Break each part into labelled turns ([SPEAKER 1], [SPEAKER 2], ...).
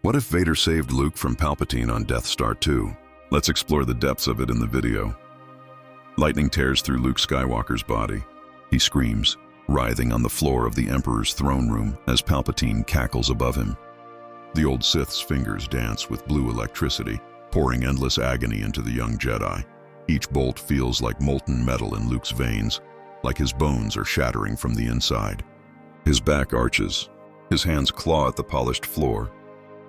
[SPEAKER 1] What if Vader saved Luke from Palpatine on Death Star 2? Let's explore the depths of it in the video. Lightning tears through Luke Skywalker's body. He screams, writhing on the floor of the Emperor's throne room as Palpatine cackles above him. The old Sith's fingers dance with blue electricity, pouring endless agony into the young Jedi. Each bolt feels like molten metal in Luke's veins, like his bones are shattering from the inside. His back arches. His hands claw at the polished floor.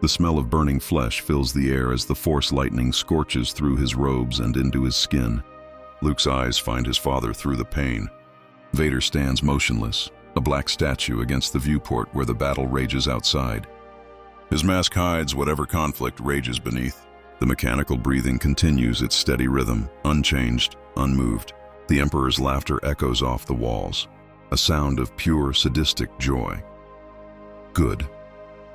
[SPEAKER 1] The smell of burning flesh fills the air as the Force lightning scorches through his robes and into his skin. Luke's eyes find his father through the pain. Vader stands motionless, a black statue against the viewport where the battle rages outside. His mask hides whatever conflict rages beneath. The mechanical breathing continues its steady rhythm, unchanged, unmoved. The Emperor's laughter echoes off the walls, a sound of pure, sadistic joy. Good.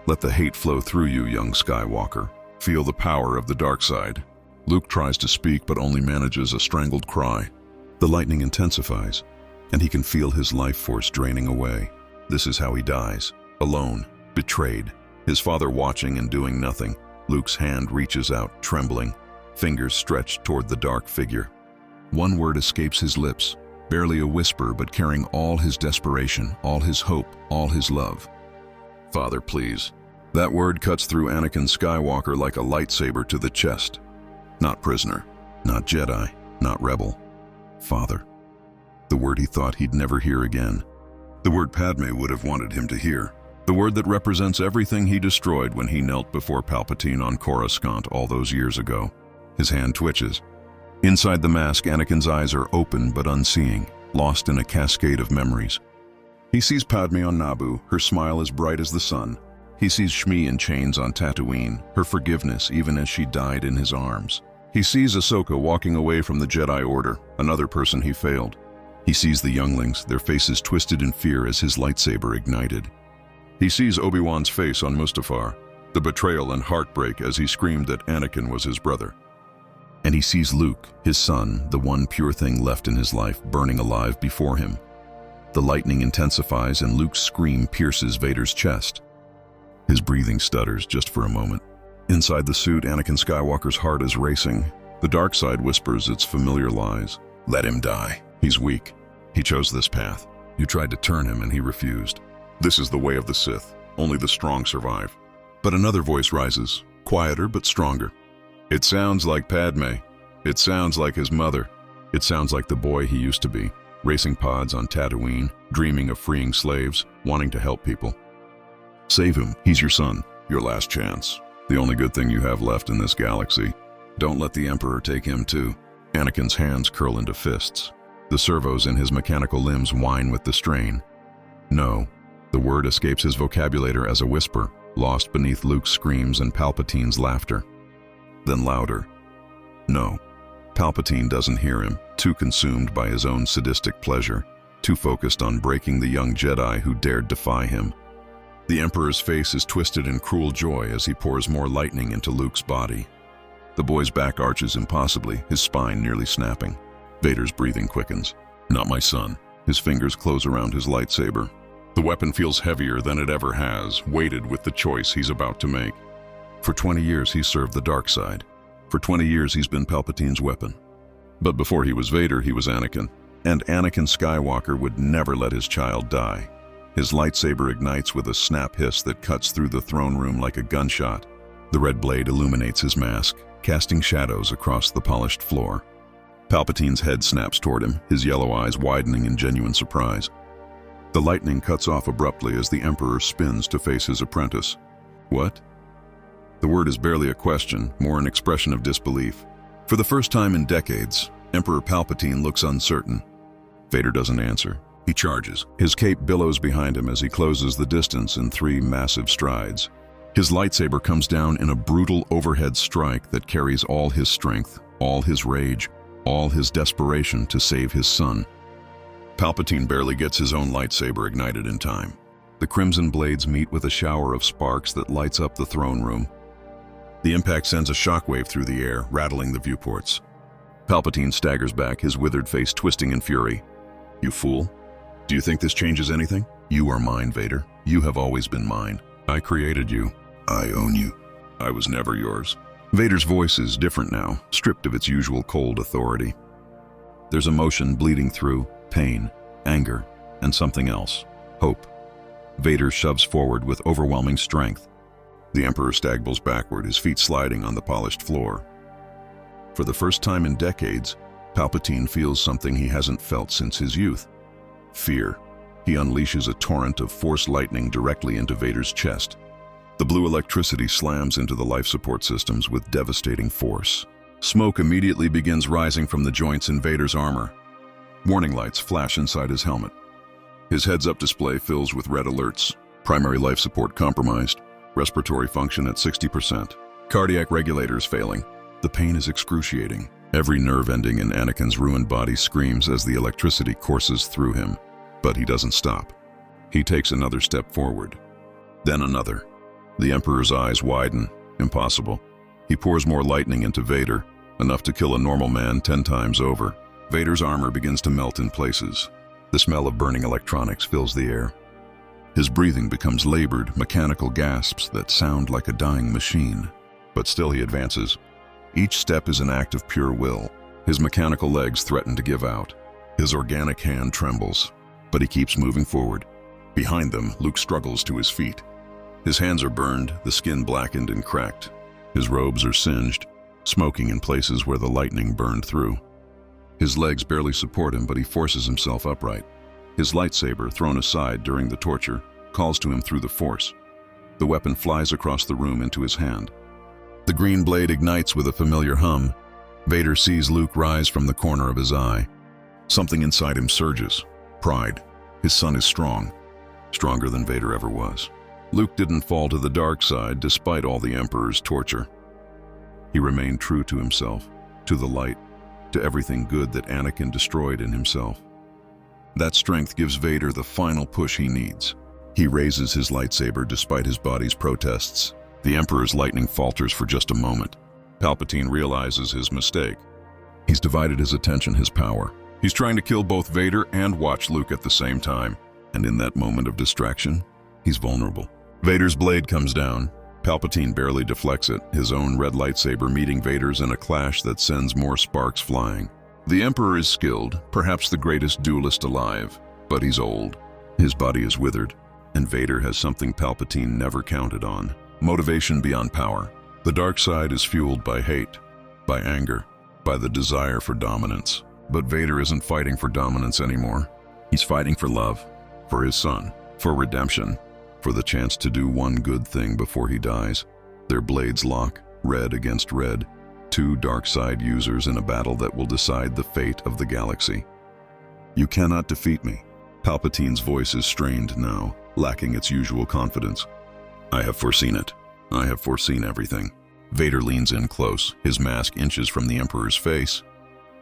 [SPEAKER 1] Let the hate flow through you, young Skywalker. Feel the power of the dark side. Luke tries to speak but only manages a strangled cry. The lightning intensifies, and he can feel his life force draining away. This is how he dies, alone, betrayed. His father watching and doing nothing. Luke's hand reaches out, trembling, fingers stretched toward the dark figure. One word escapes his lips, barely a whisper but carrying all his desperation, all his hope, all his love. Father, please. That word cuts through Anakin Skywalker like a lightsaber to the chest. Not prisoner, not Jedi, not rebel. Father. The word he thought he'd never hear again. The word Padme would have wanted him to hear. The word that represents everything he destroyed when he knelt before Palpatine on Coruscant all those years ago. His hand twitches. Inside the mask, Anakin's eyes are open but unseeing, lost in a cascade of memories. He sees Padme on Naboo, her smile as bright as the sun. He sees Shmi in chains on Tatooine, her forgiveness even as she died in his arms. He sees Ahsoka walking away from the Jedi Order, another person he failed. He sees the younglings, their faces twisted in fear as his lightsaber ignited. He sees Obi-Wan's face on Mustafar, the betrayal and heartbreak as he screamed that Anakin was his brother. And he sees Luke, his son, the one pure thing left in his life, burning alive before him. The lightning intensifies and Luke's scream pierces Vader's chest. His breathing stutters just for a moment. Inside the suit, Anakin Skywalker's heart is racing. The dark side whispers its familiar lies. Let him die. He's weak. He chose this path. You tried to turn him and he refused. This is the way of the Sith. Only the strong survive. But another voice rises, quieter but stronger. It sounds like Padme. It sounds like his mother. It sounds like the boy he used to be. Racing pods on Tatooine, dreaming of freeing slaves, wanting to help people. Save him. He's your son. Your last chance. The only good thing you have left in this galaxy. Don't let the Emperor take him too. Anakin's hands curl into fists. The servos in his mechanical limbs whine with the strain. No. The word escapes his vocabulary as a whisper, lost beneath Luke's screams and Palpatine's laughter. Then louder. No. Palpatine doesn't hear him, too consumed by his own sadistic pleasure, too focused on breaking the young Jedi who dared defy him. The Emperor's face is twisted in cruel joy as he pours more lightning into Luke's body. The boy's back arches impossibly, his spine nearly snapping. Vader's breathing quickens. Not my son. His fingers close around his lightsaber. The weapon feels heavier than it ever has, weighted with the choice he's about to make. For 20 years he's served the dark side. For 20 years he's been Palpatine's weapon. But before he was Vader, he was Anakin. And Anakin Skywalker would never let his child die. His lightsaber ignites with a snap hiss that cuts through the throne room like a gunshot. The red blade illuminates his mask, casting shadows across the polished floor. Palpatine's head snaps toward him, his yellow eyes widening in genuine surprise. The lightning cuts off abruptly as the Emperor spins to face his apprentice. What? The word is barely a question, more an expression of disbelief. For the first time in decades, Emperor Palpatine looks uncertain. Vader doesn't answer. He charges. His cape billows behind him as he closes the distance in 3 massive strides. His lightsaber comes down in a brutal overhead strike that carries all his strength, all his rage, all his desperation to save his son. Palpatine barely gets his own lightsaber ignited in time. The crimson blades meet with a shower of sparks that lights up the throne room. The impact sends a shockwave through the air, rattling the viewports. Palpatine staggers back, his withered face twisting in fury. You fool. Do you think this changes anything? You are mine, Vader. You have always been mine. I created you. I own you. I was never yours. Vader's voice is different now, stripped of its usual cold authority. There's emotion bleeding through, pain, anger, and something else, hope. Vader shoves forward with overwhelming strength. The Emperor stagnates backward, his feet sliding on the polished floor. For the first time in decades, Palpatine feels something he hasn't felt since his youth. Fear. He unleashes a torrent of Force lightning directly into Vader's chest. The blue electricity slams into the life support systems with devastating force. Smoke immediately begins rising from the joints in Vader's armor. Warning lights flash inside his helmet. His heads-up display fills with red alerts. Primary life support compromised. Respiratory function at 60%. Cardiac regulators failing. The pain is excruciating. Every nerve ending in Anakin's ruined body screams as the electricity courses through him. But he doesn't stop. He takes another step forward. Then another. The Emperor's eyes widen. Impossible. He pours more lightning into Vader, enough to kill a normal man 10 times over. Vader's armor begins to melt in places. The smell of burning electronics fills the air. His breathing becomes labored, mechanical gasps that sound like a dying machine. But still he advances. Each step is an act of pure will. His mechanical legs threaten to give out. His organic hand trembles, but he keeps moving forward. Behind them, Luke struggles to his feet. His hands are burned, the skin blackened and cracked. His robes are singed, smoking in places where the lightning burned through. His legs barely support him, but he forces himself upright. His lightsaber, thrown aside during the torture, calls to him through the Force. The weapon flies across the room into his hand. The green blade ignites with a familiar hum. Vader sees Luke rise from the corner of his eye. Something inside him surges. Pride. His son is strong. Stronger than Vader ever was. Luke didn't fall to the dark side despite all the Emperor's torture. He remained true to himself, to the light, to everything good that Anakin destroyed in himself. That strength gives Vader the final push he needs. He raises his lightsaber despite his body's protests. The Emperor's lightning falters for just a moment. Palpatine realizes his mistake. He's divided his attention, his power. He's trying to kill both Vader and watch Luke at the same time. And in that moment of distraction, he's vulnerable. Vader's blade comes down. Palpatine barely deflects it, his own red lightsaber meeting Vader's in a clash that sends more sparks flying. The Emperor is skilled, perhaps the greatest duelist alive, but he's old. His body is withered, and Vader has something Palpatine never counted on. Motivation beyond power. The dark side is fueled by hate, by anger, by the desire for dominance. But Vader isn't fighting for dominance anymore. He's fighting for love, for his son, for redemption, for the chance to do one good thing before he dies. Their blades lock, red against red, two dark side users in a battle that will decide the fate of the galaxy. You cannot defeat me. Palpatine's voice is strained now, lacking its usual confidence. I have foreseen it. I have foreseen everything. Vader leans in close, his mask inches from the Emperor's face.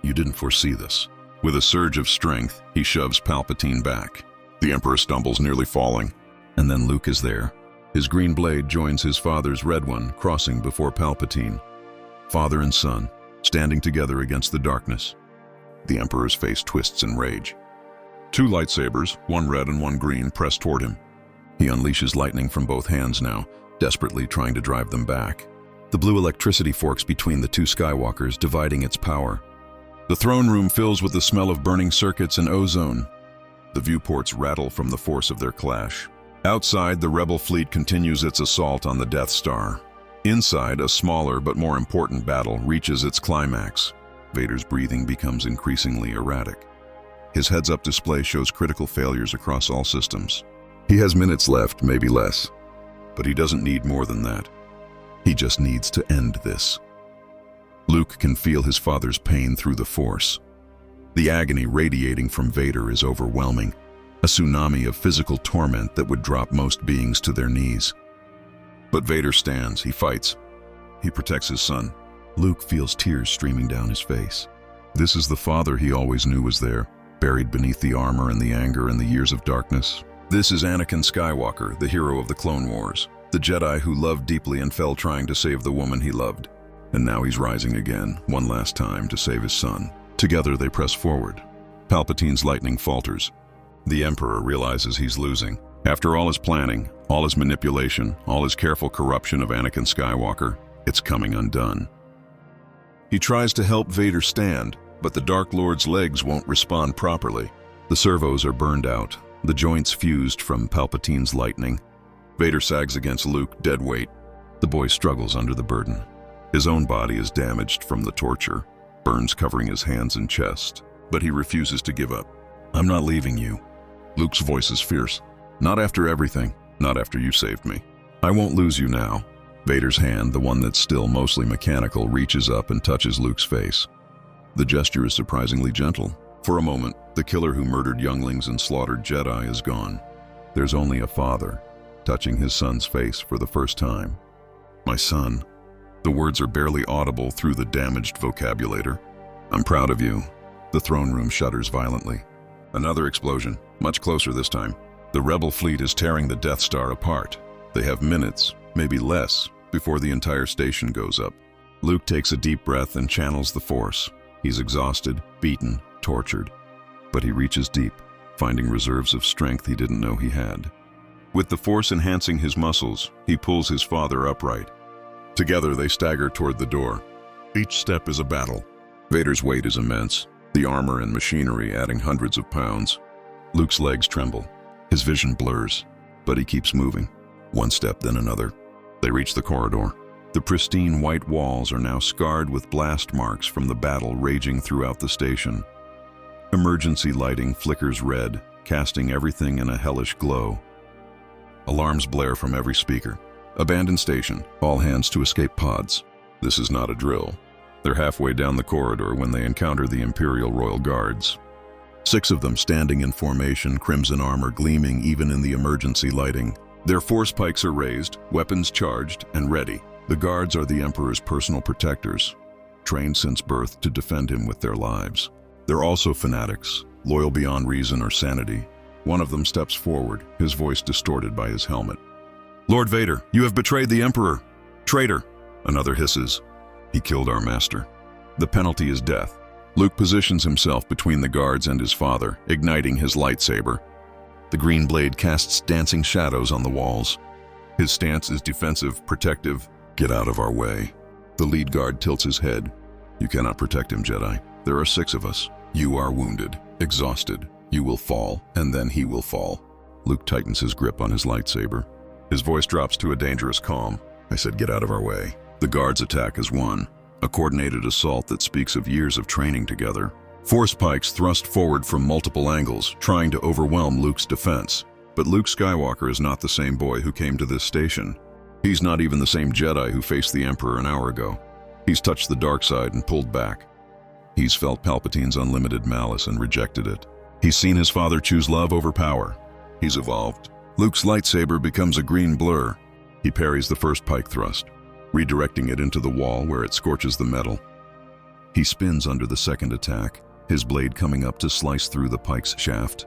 [SPEAKER 1] You didn't foresee this. With a surge of strength, he shoves Palpatine back. The Emperor stumbles, nearly falling. And then Luke is there. His green blade joins his father's red one, crossing before Palpatine. Father and son, standing together against the darkness. The Emperor's face twists in rage. Two lightsabers, one red and one green, press toward him. He unleashes lightning from both hands now, desperately trying to drive them back. The blue electricity forks between the two Skywalkers, dividing its power. The throne room fills with the smell of burning circuits and ozone. The viewports rattle from the force of their clash. Outside, the Rebel fleet continues its assault on the Death Star. Inside, a smaller but more important battle reaches its climax. Vader's breathing becomes increasingly erratic. His heads-up display shows critical failures across all systems. He has minutes left, maybe less. But he doesn't need more than that. He just needs to end this. Luke can feel his father's pain through the Force. The agony radiating from Vader is overwhelming, a tsunami of physical torment that would drop most beings to their knees. But Vader stands, he fights. He protects his son. Luke feels tears streaming down his face. This is the father he always knew was there, buried beneath the armor and the anger and the years of darkness. This is Anakin Skywalker, the hero of the Clone Wars, the Jedi who loved deeply and fell trying to save the woman he loved. And now he's rising again, one last time, to save his son. Together they press forward. Palpatine's lightning falters. The Emperor realizes he's losing. After all his planning, all his manipulation, all his careful corruption of Anakin Skywalker, it's coming undone. He tries to help Vader stand, but the Dark Lord's legs won't respond properly. The servos are burned out, the joints fused from Palpatine's lightning. Vader sags against Luke, dead weight. The boy struggles under the burden. His own body is damaged from the torture, burns covering his hands and chest, but he refuses to give up. "I'm not leaving you." Luke's voice is fierce. "Not after everything, not after you saved me. I won't lose you now." Vader's hand, the one that's still mostly mechanical, reaches up and touches Luke's face. The gesture is surprisingly gentle. For a moment, the killer who murdered younglings and slaughtered Jedi is gone. There's only a father, touching his son's face for the first time. "My son." The words are barely audible through the damaged vocabulator. "I'm proud of you." The throne room shudders violently. Another explosion, much closer this time. The rebel fleet is tearing the Death Star apart. They have minutes, maybe less, before the entire station goes up. Luke takes a deep breath and channels the Force. He's exhausted, beaten, tortured. But he reaches deep, finding reserves of strength he didn't know he had. With the Force enhancing his muscles, he pulls his father upright. Together they stagger toward the door. Each step is a battle. Vader's weight is immense, the armor and machinery adding hundreds of pounds. Luke's legs tremble. His vision blurs, but he keeps moving. One step, then another. They reach the corridor. The pristine white walls are now scarred with blast marks from the battle raging throughout the station. Emergency lighting flickers red, casting everything in a hellish glow. Alarms blare from every speaker. "Abandoned station, all hands to escape pods." This is not a drill. They're halfway down the corridor when they encounter the Imperial Royal Guards. 6 of them standing in formation, crimson armor gleaming even in the emergency lighting. Their force pikes are raised, weapons charged and ready. The guards are the Emperor's personal protectors, trained since birth to defend him with their lives. They're also fanatics, loyal beyond reason or sanity. One of them steps forward, his voice distorted by his helmet. "Lord Vader, you have betrayed the Emperor. Traitor!" Another hisses. "He killed our master. The penalty is death." Luke positions himself between the guards and his father, igniting his lightsaber. The green blade casts dancing shadows on the walls. His stance is defensive, protective. "Get out of our way." The lead guard tilts his head. "You cannot protect him, Jedi. There are 6 of us. You are wounded, exhausted. You will fall, and then he will fall." Luke tightens his grip on his lightsaber. His voice drops to a dangerous calm. "I said get out of our way." The guards attack as one, a coordinated assault that speaks of years of training together. Force pikes thrust forward from multiple angles, trying to overwhelm Luke's defense. But Luke Skywalker is not the same boy who came to this station. He's not even the same Jedi who faced the Emperor an hour ago. He's touched the dark side and pulled back. He's felt Palpatine's unlimited malice and rejected it. He's seen his father choose love over power. He's evolved. Luke's lightsaber becomes a green blur. He parries the first pike thrust, redirecting it into the wall where it scorches the metal. He spins under the second attack, his blade coming up to slice through the pike's shaft.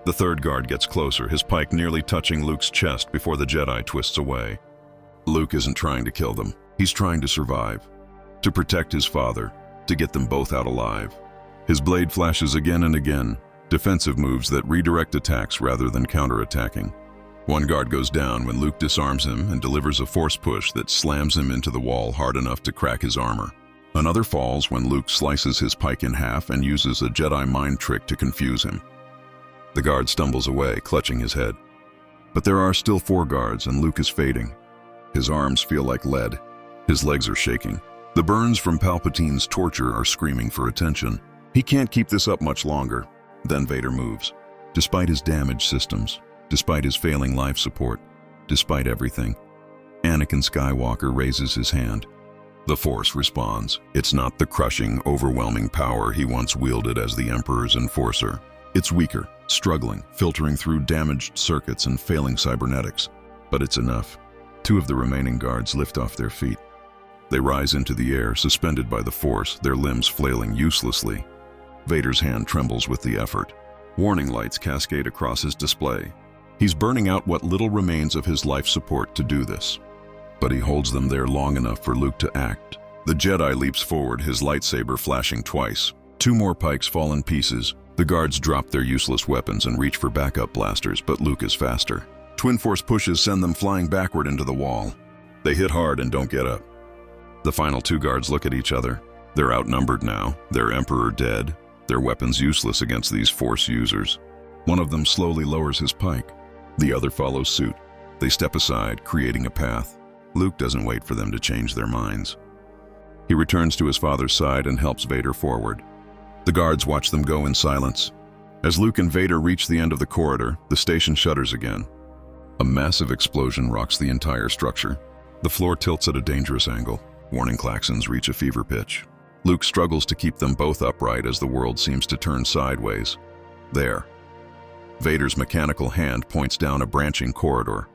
[SPEAKER 1] The third guard gets closer, his pike nearly touching Luke's chest before the Jedi twists away. Luke isn't trying to kill them. He's trying to survive, to protect his father, to get them both out alive. His blade flashes again and again, defensive moves that redirect attacks rather than counterattacking. One guard goes down when Luke disarms him and delivers a force push that slams him into the wall hard enough to crack his armor. Another falls when Luke slices his pike in half and uses a Jedi mind trick to confuse him. The guard stumbles away, clutching his head. But there are still 4 guards and Luke is fading. His arms feel like lead. His legs are shaking. The burns from Palpatine's torture are screaming for attention. He can't keep this up much longer. Then Vader moves. Despite his damaged systems, despite his failing life support, despite everything, Anakin Skywalker raises his hand. The Force responds. It's not the crushing, overwhelming power he once wielded as the Emperor's enforcer. It's weaker, struggling, filtering through damaged circuits and failing cybernetics. But it's enough. 2 of the remaining guards lift off their feet. They rise into the air, suspended by the Force, their limbs flailing uselessly. Vader's hand trembles with the effort. Warning lights cascade across his display. He's burning out what little remains of his life support to do this. But he holds them there long enough for Luke to act. The Jedi leaps forward, his lightsaber flashing twice. Two more pikes fall in pieces. The guards drop their useless weapons and reach for backup blasters, but Luke is faster. Twin Force pushes send them flying backward into the wall. They hit hard and don't get up. The final two guards look at each other. They're outnumbered now, their Emperor dead, their weapons useless against these Force users. One of them slowly lowers his pike. The other follows suit. They step aside, creating a path. Luke doesn't wait for them to change their minds. He returns to his father's side and helps Vader forward. The guards watch them go in silence. As Luke and Vader reach the end of the corridor, the station shudders again. A massive explosion rocks the entire structure. The floor tilts at a dangerous angle. Warning klaxons reach a fever pitch. Luke struggles to keep them both upright as the world seems to turn sideways. There. Vader's mechanical hand points down a branching corridor.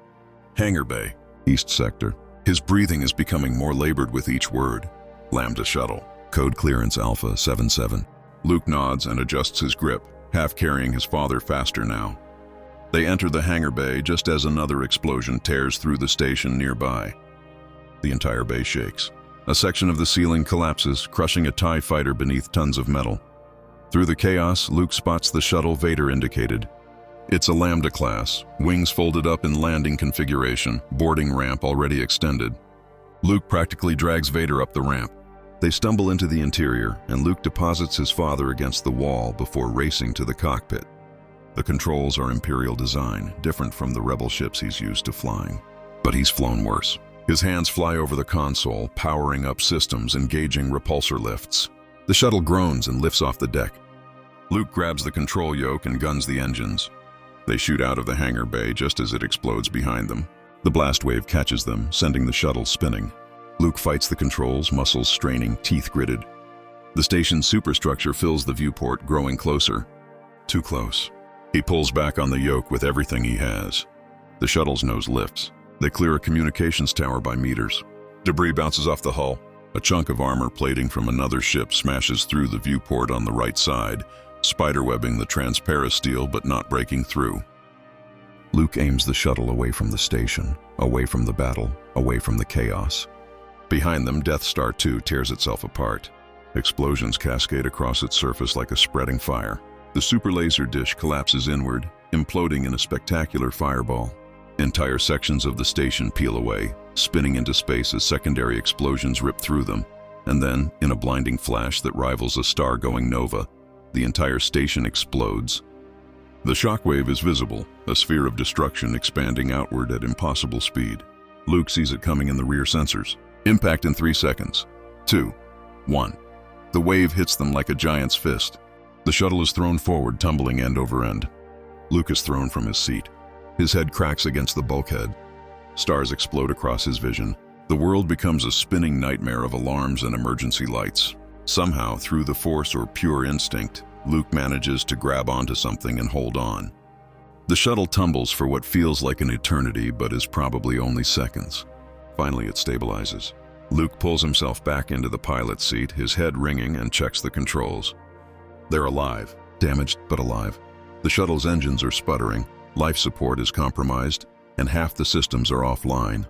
[SPEAKER 1] Hangar Bay, East Sector. His breathing is becoming more labored with each word. Lambda Shuttle. Code Clearance Alpha 77. Luke nods and adjusts his grip, half carrying his father faster now. They enter the hangar bay just as another explosion tears through the station nearby. The entire bay shakes. A section of the ceiling collapses, crushing a TIE fighter beneath tons of metal. Through the chaos, Luke spots the shuttle Vader indicated. It's a Lambda class, wings folded up in landing configuration, boarding ramp already extended. Luke practically drags Vader up the ramp. They stumble into the interior, and Luke deposits his father against the wall before racing to the cockpit. The controls are Imperial design, different from the Rebel ships he's used to flying. But he's flown worse. His hands fly over the console, powering up systems, engaging repulsor lifts. The shuttle groans and lifts off the deck. Luke grabs the control yoke and guns the engines. They shoot out of the hangar bay just as it explodes behind them. The blast wave catches them, sending the shuttle spinning. Luke fights the controls, muscles straining, teeth gritted. The station's superstructure fills the viewport, growing closer. Too close. He pulls back on the yoke with everything he has. The shuttle's nose lifts. They clear a communications tower by meters. Debris bounces off the hull. A chunk of armor plating from another ship smashes through the viewport on the right side, spiderwebbing the transparasteel but not breaking through. Luke aims the shuttle away from the station, away from the battle, away from the chaos. Behind them, Death Star 2 tears itself apart. Explosions cascade across its surface like a spreading fire. The super laser dish collapses inward, imploding in a spectacular fireball. Entire sections of the station peel away, spinning into space as secondary explosions rip through them. And then, in a blinding flash that rivals a star-going nova, the entire station explodes. The shockwave is visible, a sphere of destruction expanding outward at impossible speed. Luke sees it coming in the rear sensors. Impact in 3 seconds. 2. 1. The wave hits them like a giant's fist. The shuttle is thrown forward, tumbling end over end. Luke is thrown from his seat. His head cracks against the bulkhead. Stars explode across his vision. The world becomes a spinning nightmare of alarms and emergency lights. Somehow, through the Force or pure instinct, Luke manages to grab onto something and hold on. The shuttle tumbles for what feels like an eternity, but is probably only seconds. Finally, it stabilizes. Luke pulls himself back into the pilot's seat, his head ringing, and checks the controls. They're alive, damaged but alive. The shuttle's engines are sputtering, life support is compromised, and half the systems are offline.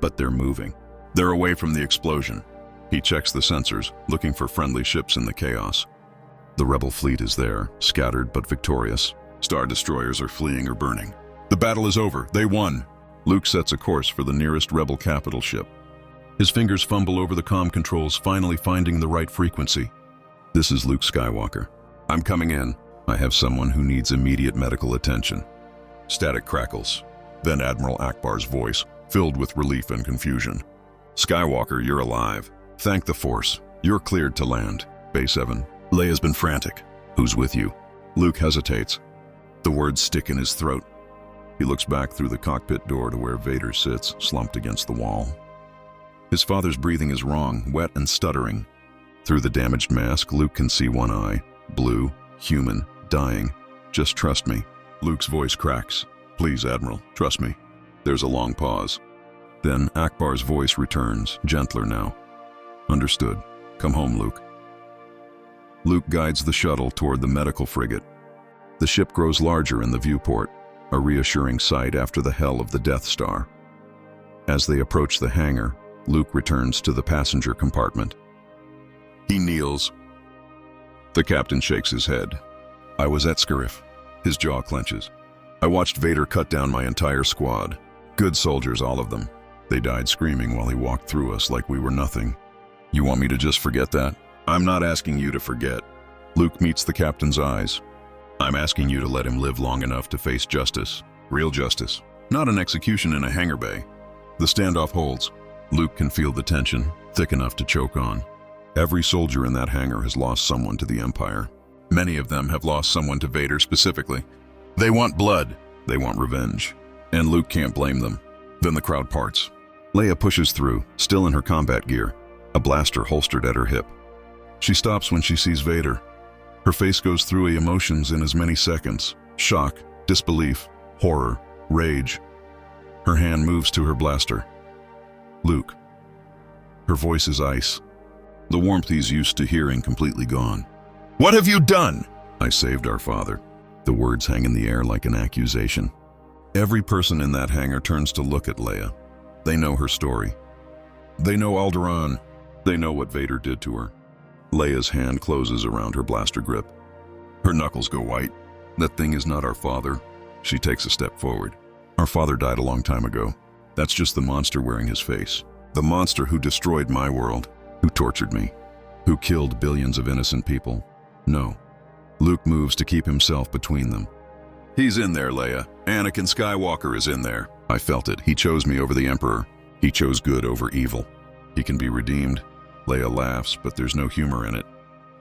[SPEAKER 1] But they're moving. They're away from the explosion. He checks the sensors, looking for friendly ships in the chaos. The Rebel fleet is there, scattered but victorious. Star destroyers are fleeing or burning. The battle is over. They won. Luke sets a course for the nearest Rebel capital ship. His fingers fumble over the comm controls, finally finding the right frequency. This is Luke Skywalker. I'm coming in. I have someone who needs immediate medical attention. Static crackles. Then Admiral Akbar's voice, filled with relief and confusion. Skywalker, you're alive. Thank the Force. You're cleared to land. Bay 7. Leia's been frantic. Who's with you? Luke hesitates. The words stick in his throat. He looks back through the cockpit door to where Vader sits, slumped against the wall. His father's breathing is wrong, wet and stuttering. Through the damaged mask, Luke can see one eye. Blue, human, dying. Just trust me. Luke's voice cracks. Please, Admiral, trust me. There's a long pause. Then Akbar's voice returns, gentler now. Understood. Come home, Luke. Luke guides the shuttle toward the medical frigate. The ship grows larger in the viewport, a reassuring sight after the hell of the Death Star. As they approach the hangar, Luke returns to the passenger compartment. He kneels. The captain shakes his head. I was at Scarif. His jaw clenches. I watched Vader cut down my entire squad. Good soldiers, all of them. They died screaming while he walked through us like we were nothing. You want me to just forget that? I'm not asking you to forget. Luke meets the captain's eyes. I'm asking you to let him live long enough to face justice. Real justice. Not an execution in a hangar bay. The standoff holds. Luke can feel the tension, thick enough to choke on. Every soldier in that hangar has lost someone to the Empire. Many of them have lost someone to Vader specifically. They want blood. They want revenge. And Luke can't blame them. Then the crowd parts. Leia pushes through, still in her combat gear, a blaster holstered at her hip. She stops when she sees Vader. Her face goes through emotions in as many seconds. Shock, disbelief, horror, rage. Her hand moves to her blaster. Luke. Her voice is ice. The warmth he's used to hearing completely gone. What have you done? I saved our father. The words hang in the air like an accusation. Every person in that hangar turns to look at Leia. They know her story. They know Alderaan. They know what Vader did to her. Leia's hand closes around her blaster grip. Her knuckles go white. That thing is not our father. She takes a step forward. Our father died a long time ago. That's just the monster wearing his face. The monster who destroyed my world, who tortured me, who killed billions of innocent people. No. Luke moves to keep himself between them. He's in there, Leia. Anakin Skywalker is in there. I felt it. He chose me over the Emperor. He chose good over evil. He can be redeemed. Leia laughs, but there's no humor in it.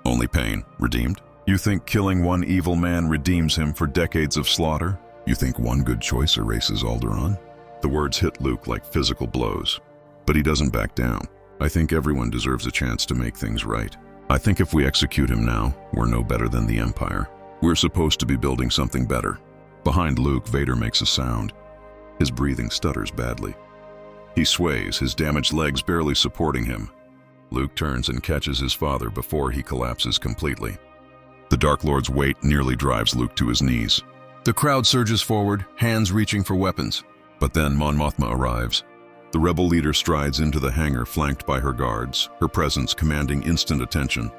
[SPEAKER 1] Only pain. Redeemed? You think killing one evil man redeems him for decades of slaughter? You think one good choice erases Alderaan? The words hit Luke like physical blows. But he doesn't back down. I think everyone deserves a chance to make things right. I think if we execute him now, we're no better than the Empire. We're supposed to be building something better. Behind Luke, Vader makes a sound. His breathing stutters badly. He sways, his damaged legs barely supporting him. Luke turns and catches his father before he collapses completely. The Dark Lord's weight nearly drives Luke to his knees. The crowd surges forward, hands reaching for weapons. But then Mon Mothma arrives. The rebel leader strides into the hangar flanked by her guards, her presence commanding instant attention.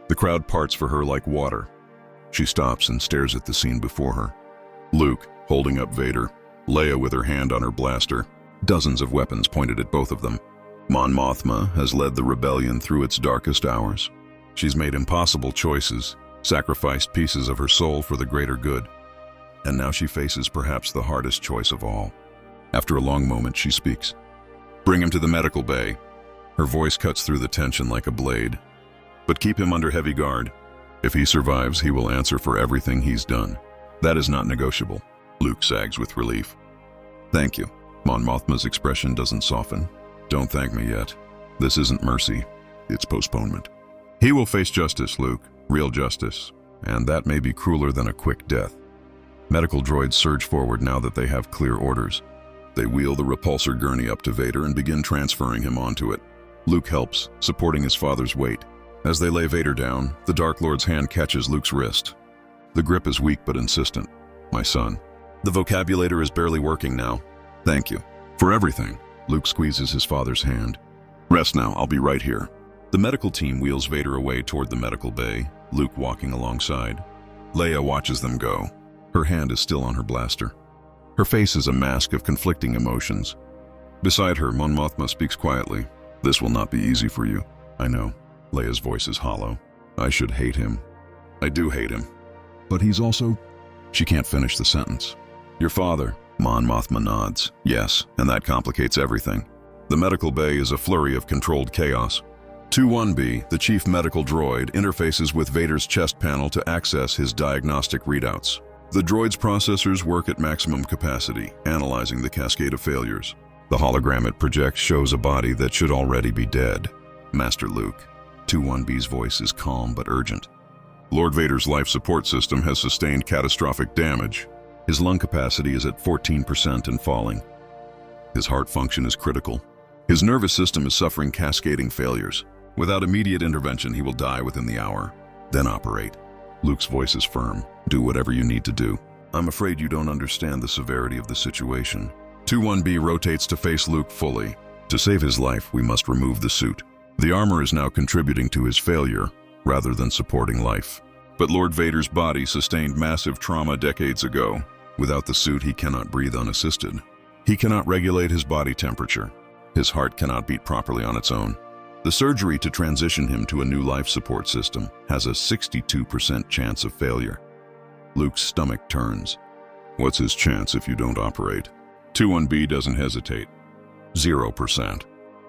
[SPEAKER 1] The crowd parts for her like water. She stops and stares at the scene before her. Luke, holding up Vader. Leia with her hand on her blaster. Dozens of weapons pointed at both of them. Mon Mothma has led the rebellion through its darkest hours. She's made impossible choices, sacrificed pieces of her soul for the greater good. And now she faces perhaps the hardest choice of all. After a long moment, she speaks. Bring him to the medical bay. Her voice cuts through the tension like a blade. But keep him under heavy guard. If he survives, he will answer for everything he's done. That is not negotiable. Luke sags with relief. Thank you. Mon Mothma's expression doesn't soften. Don't thank me yet. This isn't mercy. It's postponement. He will face justice, Luke. Real justice. And that may be crueler than a quick death. Medical droids surge forward now that they have clear orders. They wheel the repulsor gurney up to Vader and begin transferring him onto it. Luke helps, supporting his father's weight. As they lay Vader down, the Dark Lord's hand catches Luke's wrist. The grip is weak but insistent. My son. The vocabulator is barely working now. Thank you. For everything. Luke squeezes his father's hand. Rest now, I'll be right here. The medical team wheels Vader away toward the medical bay, Luke walking alongside. Leia watches them go. Her hand is still on her blaster. Her face is a mask of conflicting emotions. Beside her, Mon Mothma speaks quietly. This will not be easy for you. I know. Leia's voice is hollow. I should hate him. I do hate him. But he's also... She can't finish the sentence. Your father. Mon Mothma nods. Yes, and that complicates everything. The medical bay is a flurry of controlled chaos. 2-1B, the chief medical droid, interfaces with Vader's chest panel to access his diagnostic readouts. The droid's processors work at maximum capacity, analyzing the cascade of failures. The hologram it projects shows a body that should already be dead. Master Luke. 2-1B's voice is calm but urgent. Lord Vader's life support system has sustained catastrophic damage. His lung capacity is at 14% and falling. His heart function is critical. His nervous system is suffering cascading failures. Without immediate intervention, he will die within the hour. Then operate. Luke's voice is firm. Do whatever you need to do. I'm afraid you don't understand the severity of the situation. 2-1B rotates to face Luke fully. To save his life, we must remove the suit. The armor is now contributing to his failure. rather than supporting life. But Lord Vader's body sustained massive trauma decades ago. Without the suit, he cannot breathe unassisted. He cannot regulate his body temperature. His heart cannot beat properly on its own. The surgery to transition him to a new life support system has a 62% chance of failure. Luke's stomach turns. What's his chance if you don't operate? 21B doesn't hesitate. 0%.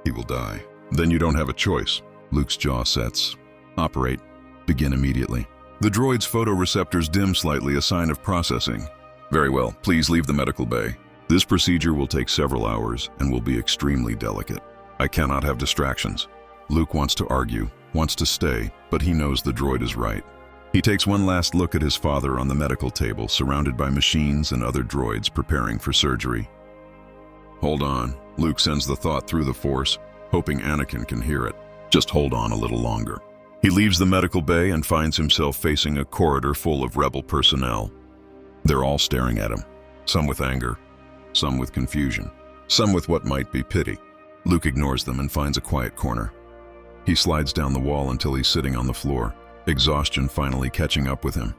[SPEAKER 1] He will die. Then you don't have a choice. Luke's jaw sets. Operate. Begin immediately. The droid's photoreceptors dim slightly, a sign of processing. Very well, please leave the medical bay. This procedure will take several hours and will be extremely delicate. I cannot have distractions. Luke wants to argue, wants to stay, but he knows the droid is right. He takes one last look at his father on the medical table, surrounded by machines and other droids preparing for surgery. Hold on. Luke sends the thought through the Force, hoping Anakin can hear it. Just hold on a little longer. He leaves the medical bay and finds himself facing a corridor full of rebel personnel. They're all staring at him, some with anger, some with confusion, some with what might be pity. Luke ignores them and finds a quiet corner. He slides down the wall until he's sitting on the floor, exhaustion finally catching up with him.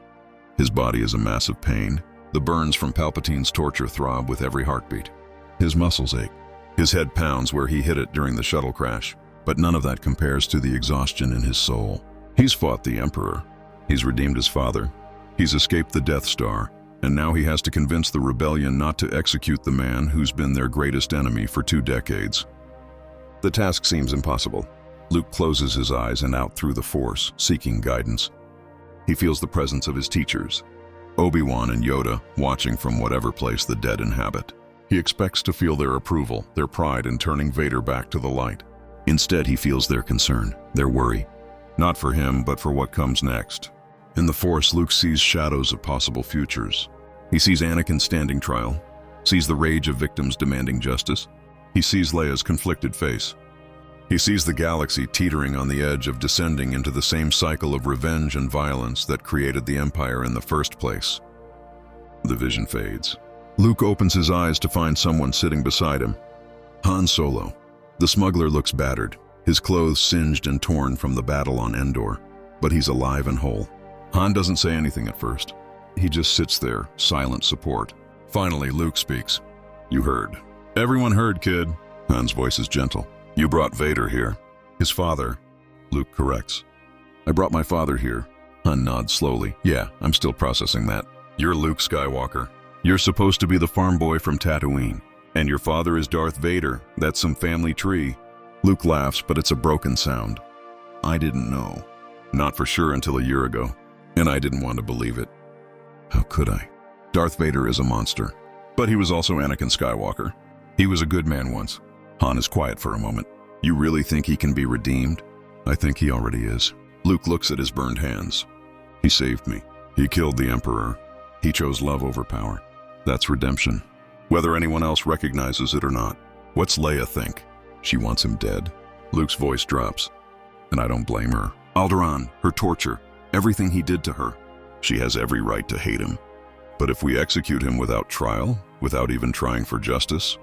[SPEAKER 1] His body is a mass of pain. The burns from Palpatine's torture throb with every heartbeat. His muscles ache. His head pounds where he hit it during the shuttle crash, but none of that compares to the exhaustion in his soul. He's fought the Emperor. He's redeemed his father. He's escaped the Death Star, and now he has to convince the rebellion not to execute the man who's been their greatest enemy for 2 decades. The task seems impossible. Luke closes his eyes and out through the Force, seeking guidance. He feels the presence of his teachers, Obi-Wan and Yoda, watching from whatever place the dead inhabit. He expects to feel their approval, their pride in turning Vader back to the light. Instead, he feels their concern, their worry. Not for him, but for what comes next. In the Force, Luke sees shadows of possible futures. He sees Anakin standing trial, sees the rage of victims demanding justice. He sees Leia's conflicted face. He sees the galaxy teetering on the edge of descending into the same cycle of revenge and violence that created the Empire in the first place. The vision fades. Luke opens his eyes to find someone sitting beside him. Han Solo. The smuggler looks battered, his clothes singed and torn from the battle on Endor, but he's alive and whole. Han doesn't say anything at first. He just sits there, silent support. Finally, Luke speaks. You heard. Everyone heard, kid. Han's voice is gentle. You brought Vader here. His father. Luke corrects. I brought my father here. Han nods slowly. Yeah, I'm still processing that. You're Luke Skywalker. You're supposed to be the farm boy from Tatooine. And your father is Darth Vader. That's some family tree. Luke laughs, but it's a broken sound. I didn't know. Not for sure until a year ago. And I didn't want to believe it. How could I? Darth Vader is a monster. But he was also Anakin Skywalker. He was a good man once. Han is quiet for a moment. You really think he can be redeemed? I think he already is. Luke looks at his burned hands. He saved me. He killed the Emperor. He chose love over power. That's redemption. Whether anyone else recognizes it or not. What's Leia think? She wants him dead. Luke's voice drops. And I don't blame her. Alderaan, her torture, everything he did to her. She has every right to hate him. But if we execute him without trial, without even trying for justice,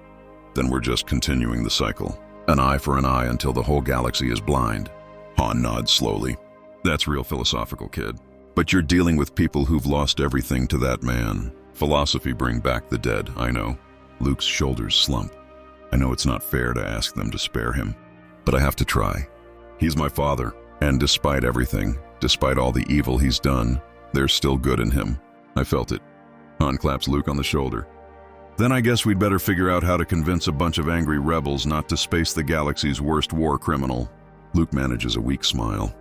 [SPEAKER 1] then we're just continuing the cycle. An eye for an eye until the whole galaxy is blind. Han nods slowly. That's real philosophical, kid. But you're dealing with people who've lost everything to that man. Philosophy bring back the dead, I know. Luke's shoulders slump. I know it's not fair to ask them to spare him, but I have to try. He's my father, and despite everything, despite all the evil he's done, there's still good in him. I felt it. Han claps Luke on the shoulder. Then I guess we'd better figure out how to convince a bunch of angry rebels not to space the galaxy's worst war criminal. Luke manages a weak smile.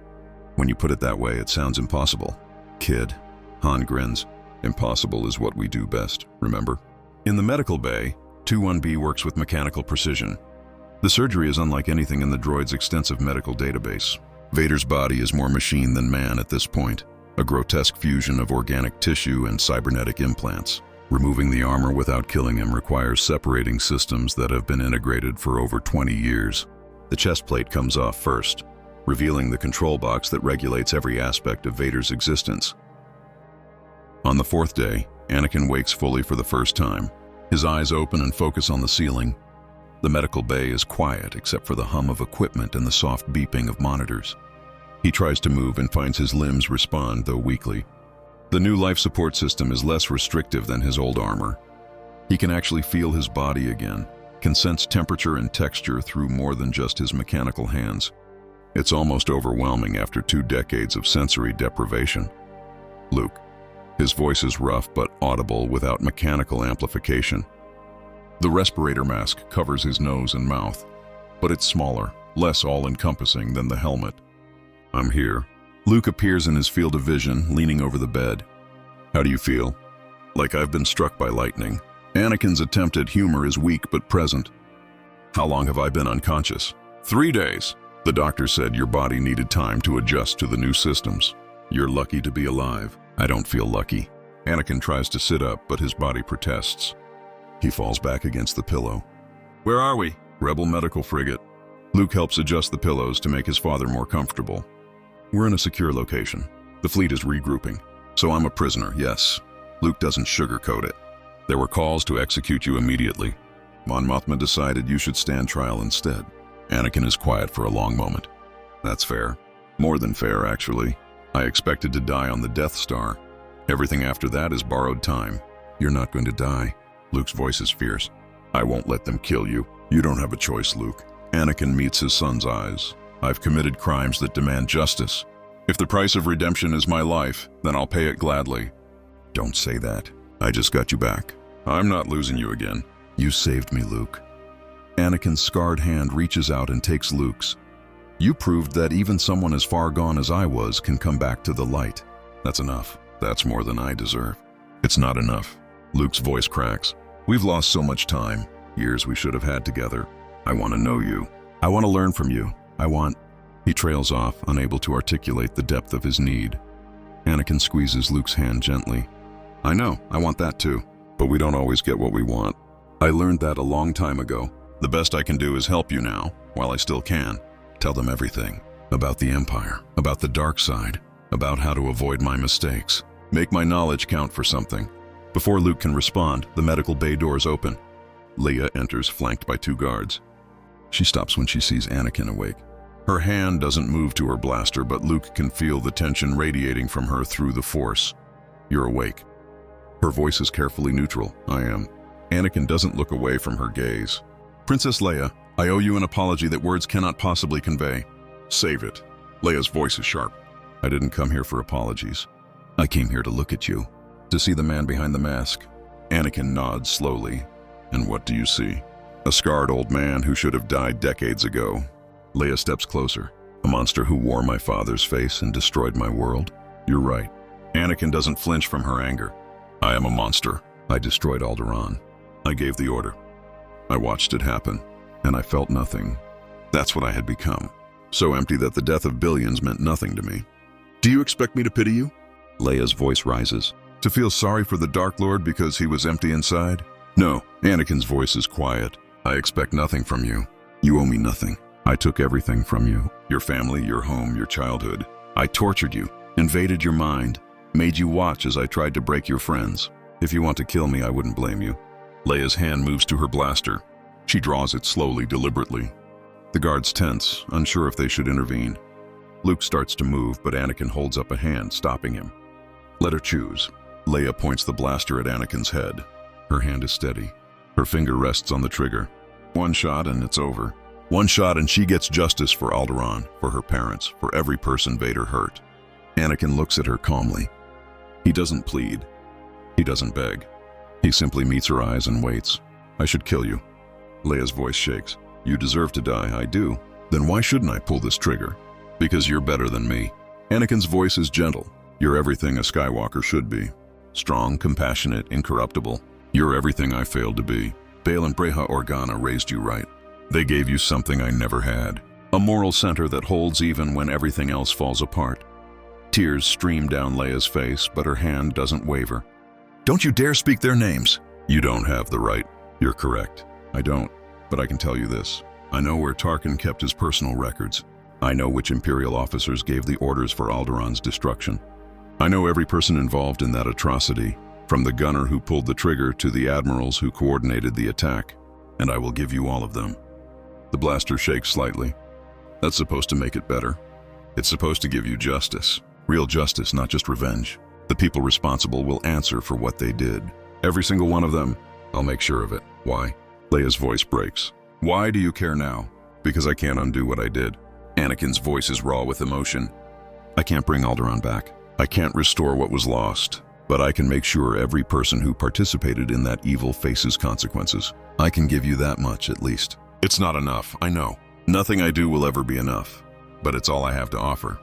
[SPEAKER 1] When you put it that way, it sounds impossible. Kid. Han grins. Impossible is what we do best, remember? In the medical bay, 21B works with mechanical precision. The surgery is unlike anything in the droid's extensive medical database. Vader's body is more machine than man at this point, a grotesque fusion of organic tissue and cybernetic implants. Removing the armor without killing him requires separating systems that have been integrated for over 20 years. The chest plate comes off first, revealing the control box that regulates every aspect of Vader's existence. On the 4th day, Anakin wakes fully for the first time. His eyes open and focus on the ceiling. The medical bay is quiet except for the hum of equipment and the soft beeping of monitors. He tries to move and finds his limbs respond, though weakly. The new life support system is less restrictive than his old armor. He can actually feel his body again, can sense temperature and texture through more than just his mechanical hands. It's almost overwhelming after 2 decades of sensory deprivation. Luke. His voice is rough but audible without mechanical amplification. The respirator mask covers his nose and mouth, but it's smaller, less all-encompassing than the helmet. I'm here. Luke appears in his field of vision, leaning over the bed. How do you feel? Like I've been struck by lightning. Anakin's attempt at humor is weak but present. How long have I been unconscious? 3 days. The doctor said your body needed time to adjust to the new systems. You're lucky to be alive. I don't feel lucky. Anakin tries to sit up, but his body protests. He falls back against the pillow. Where are we? Rebel medical frigate. Luke helps adjust the pillows to make his father more comfortable. We're in a secure location. The fleet is regrouping. So I'm a prisoner, yes. Luke doesn't sugarcoat it. There were calls to execute you immediately. Mon Mothma decided you should stand trial instead. Anakin is quiet for a long moment. That's fair. More than fair, actually. I expected to die on the Death Star. Everything after that is borrowed time. You're not going to die. Luke's voice is fierce. I won't let them kill you. You don't have a choice, Luke. Anakin meets his son's eyes. I've committed crimes that demand justice. If the price of redemption is my life, then I'll pay it gladly. Don't say that. I just got you back. I'm not losing you again. You saved me, Luke. Anakin's scarred hand reaches out and takes Luke's. You proved that even someone as far gone as I was can come back to the light. That's enough. That's more than I deserve. It's not enough. Luke's voice cracks. We've lost so much time. Years we should have had together. I want to know you. I want to learn from you. He trails off, unable to articulate the depth of his need. Anakin squeezes Luke's hand gently. I know, I want that too. But we don't always get what we want. I learned that a long time ago. The best I can do is help you now, while I still can. Tell them everything. About the Empire, about the dark side, about how to avoid my mistakes. Make my knowledge count for something. Before Luke can respond, the medical bay doors open. Leia enters, flanked by 2 guards. She stops when she sees Anakin awake. Her hand doesn't move to her blaster, but Luke can feel the tension radiating from her through the Force. You're awake. Her voice is carefully neutral. I am. Anakin doesn't look away from her gaze. Princess Leia, I owe you an apology that words cannot possibly convey. Save it. Leia's voice is sharp. I didn't come here for apologies. I came here to look at you, to see the man behind the mask. Anakin nods slowly. And what do you see? A scarred old man who should have died decades ago. Leia steps closer. A monster who wore my father's face and destroyed my world. You're right. Anakin doesn't flinch from her anger. I am a monster. I destroyed Alderaan. I gave the order. I watched it happen, and I felt nothing. That's what I had become. So empty that the death of billions meant nothing to me. Do you expect me to pity you? Leia's voice rises. To feel sorry for the Dark Lord because he was empty inside? No, Anakin's voice is quiet. I expect nothing from you. You owe me nothing. I took everything from you. Your family, your home, your childhood. I tortured you, invaded your mind, made you watch as I tried to break your friends. If you want to kill me, I wouldn't blame you. Leia's hand moves to her blaster. She draws it slowly, deliberately. The guards tense, unsure if they should intervene. Luke starts to move, but Anakin holds up a hand, stopping him. Let her choose. Leia points the blaster at Anakin's head. Her hand is steady. Her finger rests on the trigger. 1 shot and it's over. 1 shot and she gets justice for Alderaan, for her parents, for every person Vader hurt. Anakin looks at her calmly. He doesn't plead. He doesn't beg. He simply meets her eyes and waits. I should kill you. Leia's voice shakes. You deserve to die, I do. Then why shouldn't I pull this trigger? Because you're better than me. Anakin's voice is gentle. You're everything a Skywalker should be. Strong, compassionate, incorruptible. You're everything I failed to be. Bail and Breha Organa raised you right. They gave you something I never had. A moral center that holds even when everything else falls apart. Tears stream down Leia's face, but her hand doesn't waver. Don't you dare speak their names. You don't have the right. You're correct. I don't. But I can tell you this. I know where Tarkin kept his personal records. I know which Imperial officers gave the orders for Alderaan's destruction. I know every person involved in that atrocity, from the gunner who pulled the trigger to the admirals who coordinated the attack, and I will give you all of them. The blaster shakes slightly. That's supposed to make it better. It's supposed to give you justice. Real justice, not just revenge. The people responsible will answer for what they did. Every single one of them. I'll make sure of it. Why? Leia's voice breaks. Why do you care now? Because I can't undo what I did. Anakin's voice is raw with emotion. I can't bring Alderaan back. I can't restore what was lost. But I can make sure every person who participated in that evil faces consequences. I can give you that much, at least. It's not enough, I know. Nothing I do will ever be enough. But it's all I have to offer.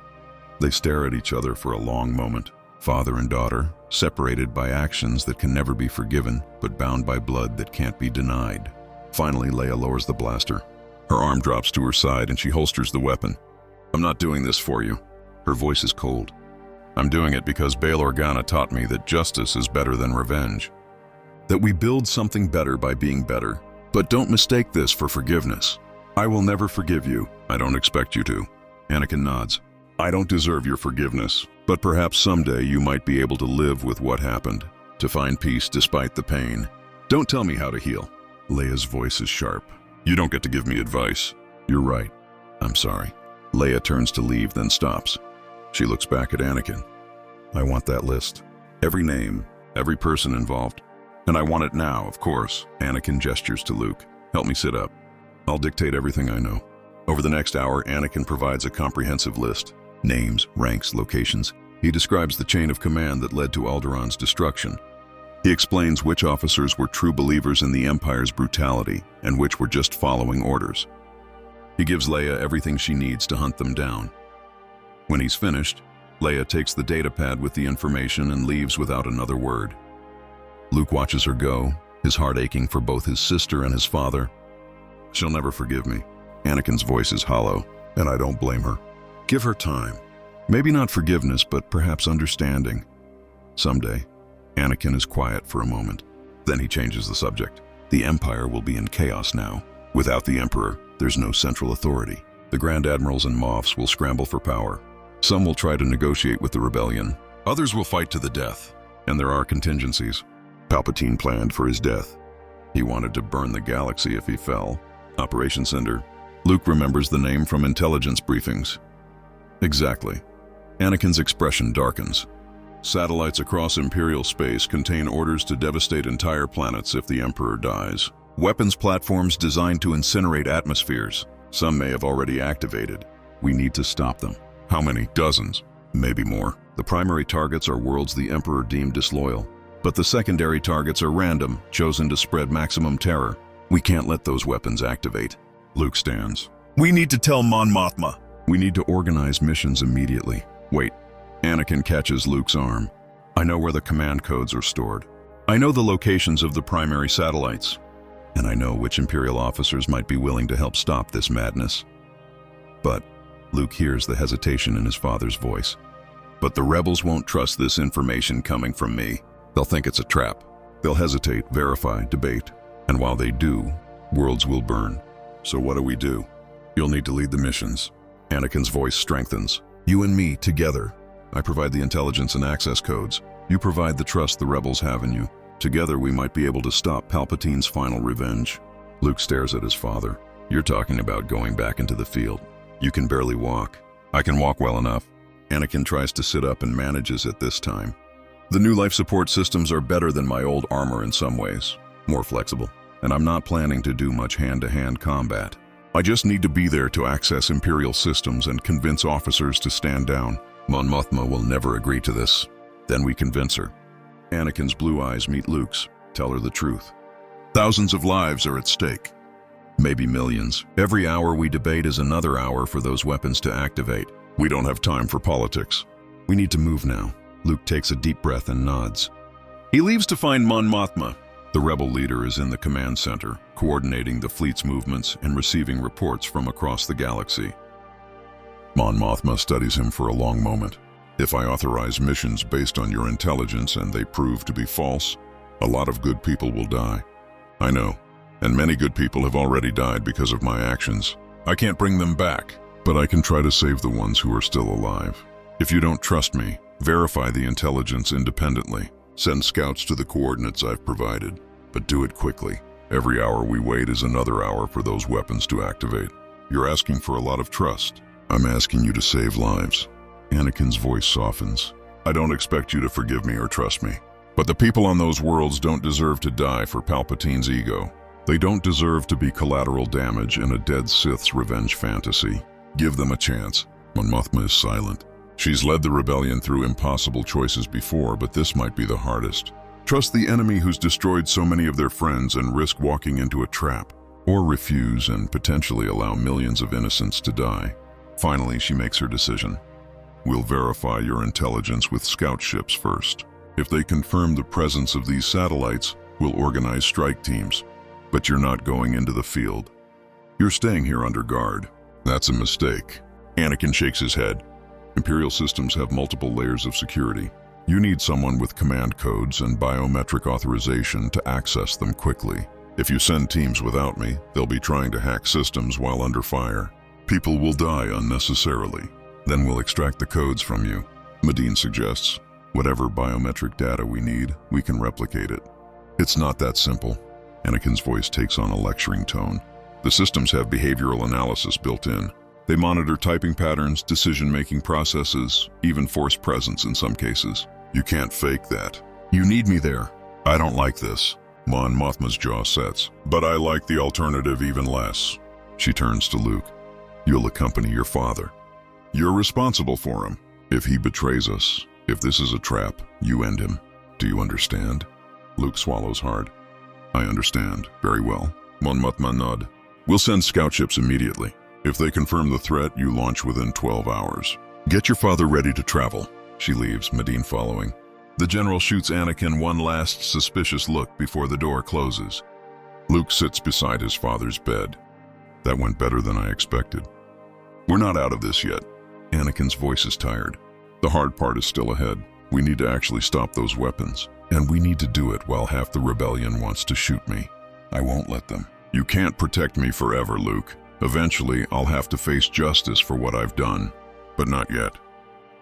[SPEAKER 1] They stare at each other for a long moment. Father and daughter, separated by actions that can never be forgiven, but bound by blood that can't be denied. Finally, Leia lowers the blaster. Her arm drops to her side and she holsters the weapon. I'm not doing this for you. Her voice is cold. I'm doing it because Bail Organa taught me that justice is better than revenge. That we build something better by being better. But don't mistake this for forgiveness. I will never forgive you. I don't expect you to. Anakin nods. I don't deserve your forgiveness, but perhaps someday you might be able to live with what happened, to find peace despite the pain. Don't tell me how to heal. Leia's voice is sharp. You don't get to give me advice. You're right. I'm sorry. Leia turns to leave, then stops. She looks back at Anakin. I want that list. Every name, every person involved. And I want it now, of course. Anakin gestures to Luke. Help me sit up. I'll dictate everything I know. Over the next hour, Anakin provides a comprehensive list. Names, ranks, locations. He describes the chain of command that led to Alderaan's destruction. He explains which officers were true believers in the Empire's brutality and which were just following orders. He gives Leia everything she needs to hunt them down. When he's finished, Leia takes the datapad with the information and leaves without another word. Luke watches her go, his heart aching for both his sister and his father. She'll never forgive me. Anakin's voice is hollow, and I don't blame her. Give her time. Maybe not forgiveness, but perhaps understanding. Someday. Anakin is quiet for a moment. Then he changes the subject. The Empire will be in chaos now. Without the Emperor, there's no central authority. The Grand Admirals and Moffs will scramble for power. Some will try to negotiate with the rebellion. Others will fight to the death. And there are contingencies. Palpatine planned for his death. He wanted to burn the galaxy if he fell. Operation Cinder. Luke remembers the name from intelligence briefings. Exactly. Anakin's expression darkens. Satellites across Imperial space contain orders to devastate entire planets if the Emperor dies. Weapons platforms designed to incinerate atmospheres. Some may have already activated. We need to stop them. How many? Dozens. Maybe more. The primary targets are worlds the Emperor deemed disloyal. But the secondary targets are random, chosen to spread maximum terror. We can't let those weapons activate. Luke stands. We need to tell Mon Mothma. We need to organize missions immediately. Wait. Anakin catches Luke's arm. I know where the command codes are stored. I know the locations of the primary satellites. And I know which Imperial officers might be willing to help stop this madness. But Luke hears the hesitation in his father's voice. But the rebels won't trust this information coming from me. They'll think it's a trap. They'll hesitate, verify, debate. And while they do, worlds will burn. So what do? You'll need to lead the missions. Anakin's voice strengthens. You and me, together. I provide the intelligence and access codes. You provide the trust the rebels have in you. Together we might be able to stop Palpatine's final revenge. Luke stares at his father. You're talking about going back into the field. You can barely walk. I can walk well enough. Anakin tries to sit up and manages it this time. The new life support systems are better than my old armor in some ways. More flexible. And I'm not planning to do much hand-to-hand combat. I just need to be there to access Imperial systems and convince officers to stand down. Mon Mothma will never agree to this. Then we convince her. Anakin's blue eyes meet Luke's. Tell her the truth. Thousands of lives are at stake. Maybe millions. Every hour we debate is another hour for those weapons to activate. We don't have time for politics. We need to move now. Luke takes a deep breath and nods. He leaves to find Mon Mothma. The rebel leader is in the command center, coordinating the fleet's movements and receiving reports from across the galaxy. Mon Mothma studies him for a long moment. If I authorize missions based on your intelligence and they prove to be false, a lot of good people will die. I know, and many good people have already died because of my actions. I can't bring them back, but I can try to save the ones who are still alive. If you don't trust me, verify the intelligence independently. Send scouts to the coordinates I've provided, but do it quickly. Every hour we wait is another hour for those weapons to activate. You're asking for a lot of trust. I'm asking you to save lives. Anakin's voice softens. I don't expect you to forgive me or trust me. But the people on those worlds don't deserve to die for Palpatine's ego. They don't deserve to be collateral damage in a dead Sith's revenge fantasy. Give them a chance. Mon Mothma is silent. She's led the rebellion through impossible choices before, but this might be the hardest. Trust the enemy who's destroyed so many of their friends and risk walking into a trap, or refuse and potentially allow millions of innocents to die. Finally, she makes her decision. We'll verify your intelligence with scout ships first. If they confirm the presence of these satellites, we'll organize strike teams. But you're not going into the field. You're staying here under guard. That's a mistake. Anakin shakes his head. Imperial systems have multiple layers of security. You need someone with command codes and biometric authorization to access them quickly. If you send teams without me, they'll be trying to hack systems while under fire. People will die unnecessarily. Then we'll extract the codes from you. Medine suggests, whatever biometric data we need, we can replicate it. It's not that simple. Anakin's voice takes on a lecturing tone. The systems have behavioral analysis built in. They monitor typing patterns, decision-making processes, even force presence in some cases. You can't fake that. You need me there. I don't like this. Mon Mothma's jaw sets. But I like the alternative even less. She turns to Luke. You'll accompany your father. You're responsible for him. If he betrays us, if this is a trap, you end him. Do you understand? Luke swallows hard. I understand. Very well. Mon Mothma nod. We'll send scout ships immediately. If they confirm the threat, you launch within 12 hours. Get your father ready to travel. She leaves, Medine following. The general shoots Anakin one last suspicious look before the door closes. Luke sits beside his father's bed. That went better than I expected. We're not out of this yet. Anakin's voice is tired. The hard part is still ahead. We need to actually stop those weapons. And we need to do it while half the rebellion wants to shoot me. I won't let them. You can't protect me forever, Luke. Eventually, I'll have to face justice for what I've done. But not yet.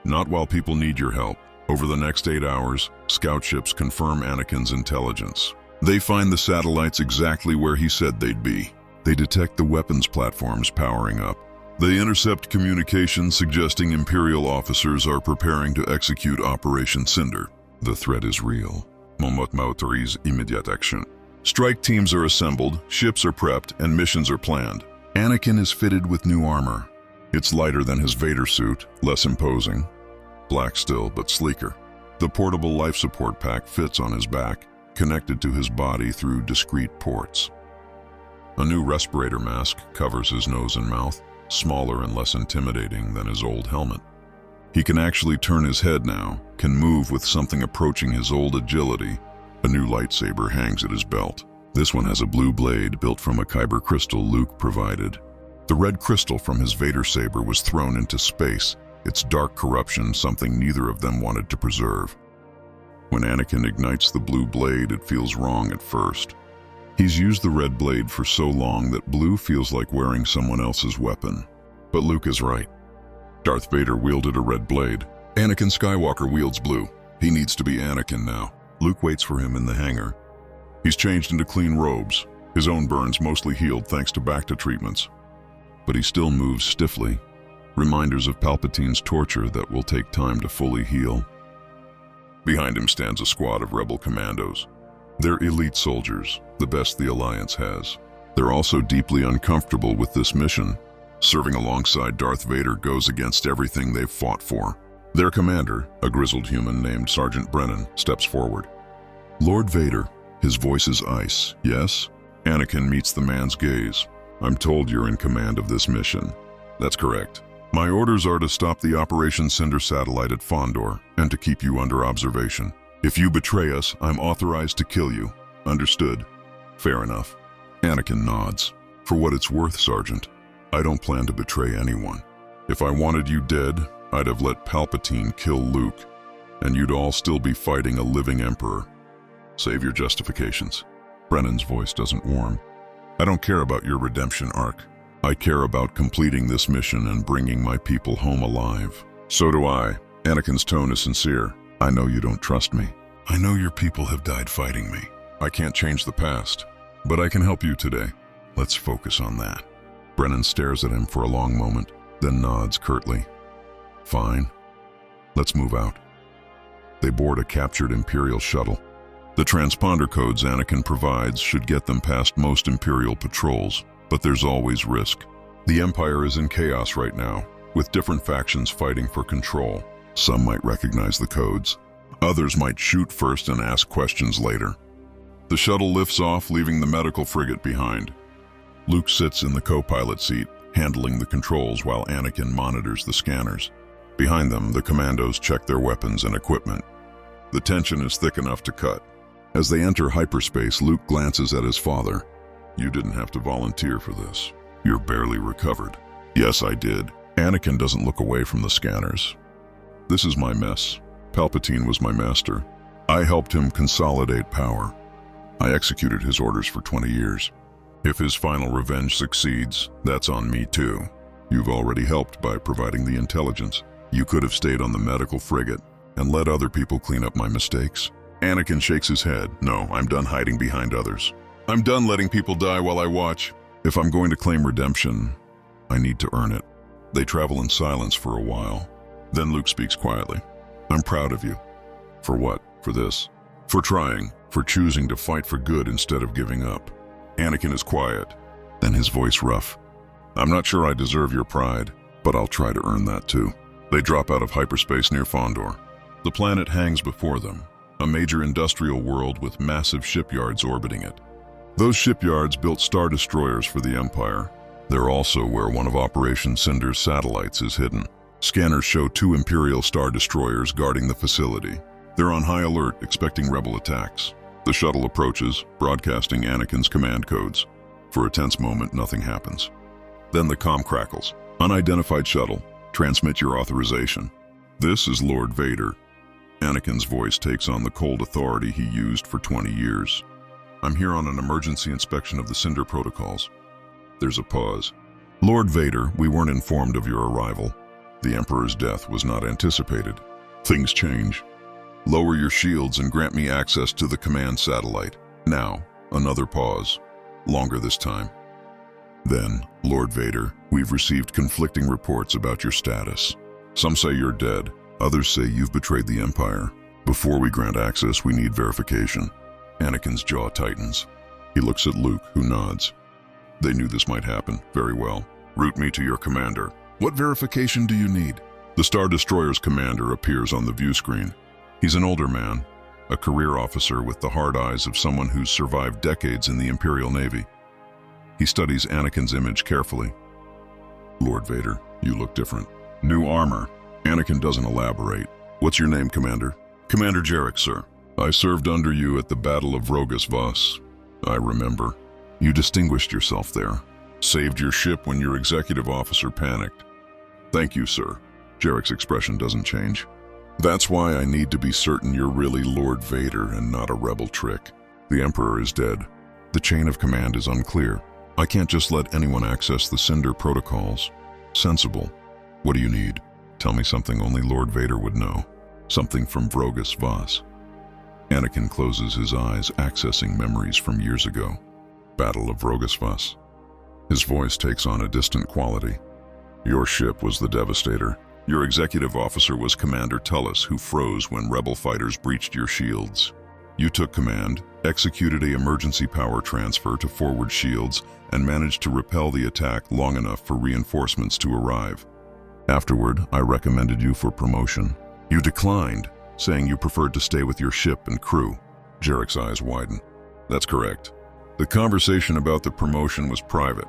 [SPEAKER 1] Not while people need your help. Over the next 8 hours, scout ships confirm Anakin's intelligence. They find the satellites exactly where he said they'd be. They detect the weapons platforms powering up. They intercept communications suggesting Imperial officers are preparing to execute Operation Cinder. The threat is real. Mon Mothma autorise immediate action. Strike teams are assembled, ships are prepped, and missions are planned. Anakin is fitted with new armor. It's lighter than his Vader suit, less imposing. Black still, but sleeker. The portable life support pack fits on his back, connected to his body through discrete ports. A new respirator mask covers his nose and mouth, smaller and less intimidating than his old helmet. He can actually turn his head now, can move with something approaching his old agility. A new lightsaber hangs at his belt. This one has a blue blade built from a kyber crystal Luke provided. The red crystal from his Vader saber was thrown into space, its dark corruption something neither of them wanted to preserve. When Anakin ignites the blue blade, it feels wrong at first. He's used the red blade for so long that blue feels like wearing someone else's weapon. But Luke is right. Darth Vader wielded a red blade. Anakin Skywalker wields blue. He needs to be Anakin now. Luke waits for him in the hangar. He's changed into clean robes. His own burns mostly healed thanks to Bacta treatments. But he still moves stiffly. Reminders of Palpatine's torture that will take time to fully heal. Behind him stands a squad of rebel commandos. They're elite soldiers, the best the Alliance has. They're also deeply uncomfortable with this mission. Serving alongside Darth Vader goes against everything they've fought for. Their commander, a grizzled human named Sergeant Brennan, steps forward. Lord Vader, his voice is ice, yes? Anakin meets the man's gaze. I'm told you're in command of this mission. That's correct. My orders are to stop the Operation Cinder satellite at Fondor and to keep you under observation. If you betray us, I'm authorized to kill you. Understood? Fair enough. Anakin nods. For what it's worth, Sergeant, I don't plan to betray anyone. If I wanted you dead, I'd have let Palpatine kill Luke, and you'd all still be fighting a living emperor. Save your justifications. Brennan's voice doesn't warm. I don't care about your redemption arc. I care about completing this mission and bringing my people home alive. So do I. Anakin's tone is sincere. I know you don't trust me. I know your people have died fighting me. I can't change the past, but I can help you today. Let's focus on that. Brennan stares at him for a long moment. then nods curtly. Fine. Let's move out. They board a captured Imperial shuttle. The transponder codes Anakin provides should get them past most Imperial patrols, but there's always risk. The Empire is in chaos right now, with different factions fighting for control. Some might recognize the codes. Others might shoot first and ask questions later. The shuttle lifts off, leaving the medical frigate behind. Luke sits in the co-pilot seat, handling the controls while Anakin monitors the scanners. Behind them, the commandos check their weapons and equipment. The tension is thick enough to cut. As they enter hyperspace, Luke glances at his father. You didn't have to volunteer for this. You're barely recovered. Yes, I did. Anakin doesn't look away from the scanners. This is my mess. Palpatine was my master. I helped him consolidate power. I executed his orders for 20 years. If his final revenge succeeds, that's on me too. You've already helped by providing the intelligence. You could have stayed on the medical frigate and let other people clean up my mistakes. Anakin shakes his head. No, I'm done hiding behind others. I'm done letting people die while I watch. If I'm going to claim redemption, I need to earn it. They travel in silence for a while. Then Luke speaks quietly. I'm proud of you. For what? For this? For trying. For choosing to fight for good instead of giving up. Anakin is quiet, then his voice rough. I'm not sure I deserve your pride, but I'll try to earn that too. They drop out of hyperspace near Fondor. The planet hangs before them, a major industrial world with massive shipyards orbiting it. Those shipyards built star destroyers for the Empire. They're also where one of Operation Cinder's satellites is hidden. Scanners show 2 Imperial star destroyers guarding the facility. They're on high alert, expecting rebel attacks. The shuttle approaches, broadcasting Anakin's command codes. For a tense moment, nothing happens. Then the comm crackles. Unidentified shuttle, transmit your authorization. This is Lord Vader. Anakin's voice takes on the cold authority he used for 20 years. I'm here on an emergency inspection of the Cinder protocols. There's a pause. Lord Vader, we weren't informed of your arrival. The Emperor's death was not anticipated. Things change. Lower your shields and grant me access to the command satellite. Now, another pause. Longer this time. Then, Lord Vader, we've received conflicting reports about your status. Some say you're dead. Others say you've betrayed the Empire. Before we grant access, we need verification. Anakin's jaw tightens. He looks at Luke, who nods. They knew this might happen. Very well. Route me to your commander. What verification do you need? The Star Destroyer's commander appears on the view screen. He's an older man, a career officer with the hard eyes of someone who's survived decades in the Imperial Navy. He studies Anakin's image carefully. Lord Vader, you look different. New armor. Anakin doesn't elaborate. What's your name, Commander? Commander Jarek, sir. I served under you at the Battle of Rogus Voss. I remember. You distinguished yourself there. Saved your ship when your executive officer panicked. Thank you, sir. Jarek's expression doesn't change. That's why I need to be certain you're really Lord Vader and not a rebel trick. The Emperor is dead. The chain of command is unclear. I can't just let anyone access the Cinder protocols. Sensible. What do you need? Tell me something only Lord Vader would know. Something from Vrogus Voss. Anakin closes his eyes, accessing memories from years ago. Battle of Vrogus Voss. His voice takes on a distant quality. Your ship was the Devastator. Your executive officer was Commander Tullis, who froze when rebel fighters breached your shields. You took command, executed an emergency power transfer to forward shields, and managed to repel the attack long enough for reinforcements to arrive. Afterward, I recommended you for promotion. You declined, saying you preferred to stay with your ship and crew. Jarek's eyes widen. That's correct. The conversation about the promotion was private.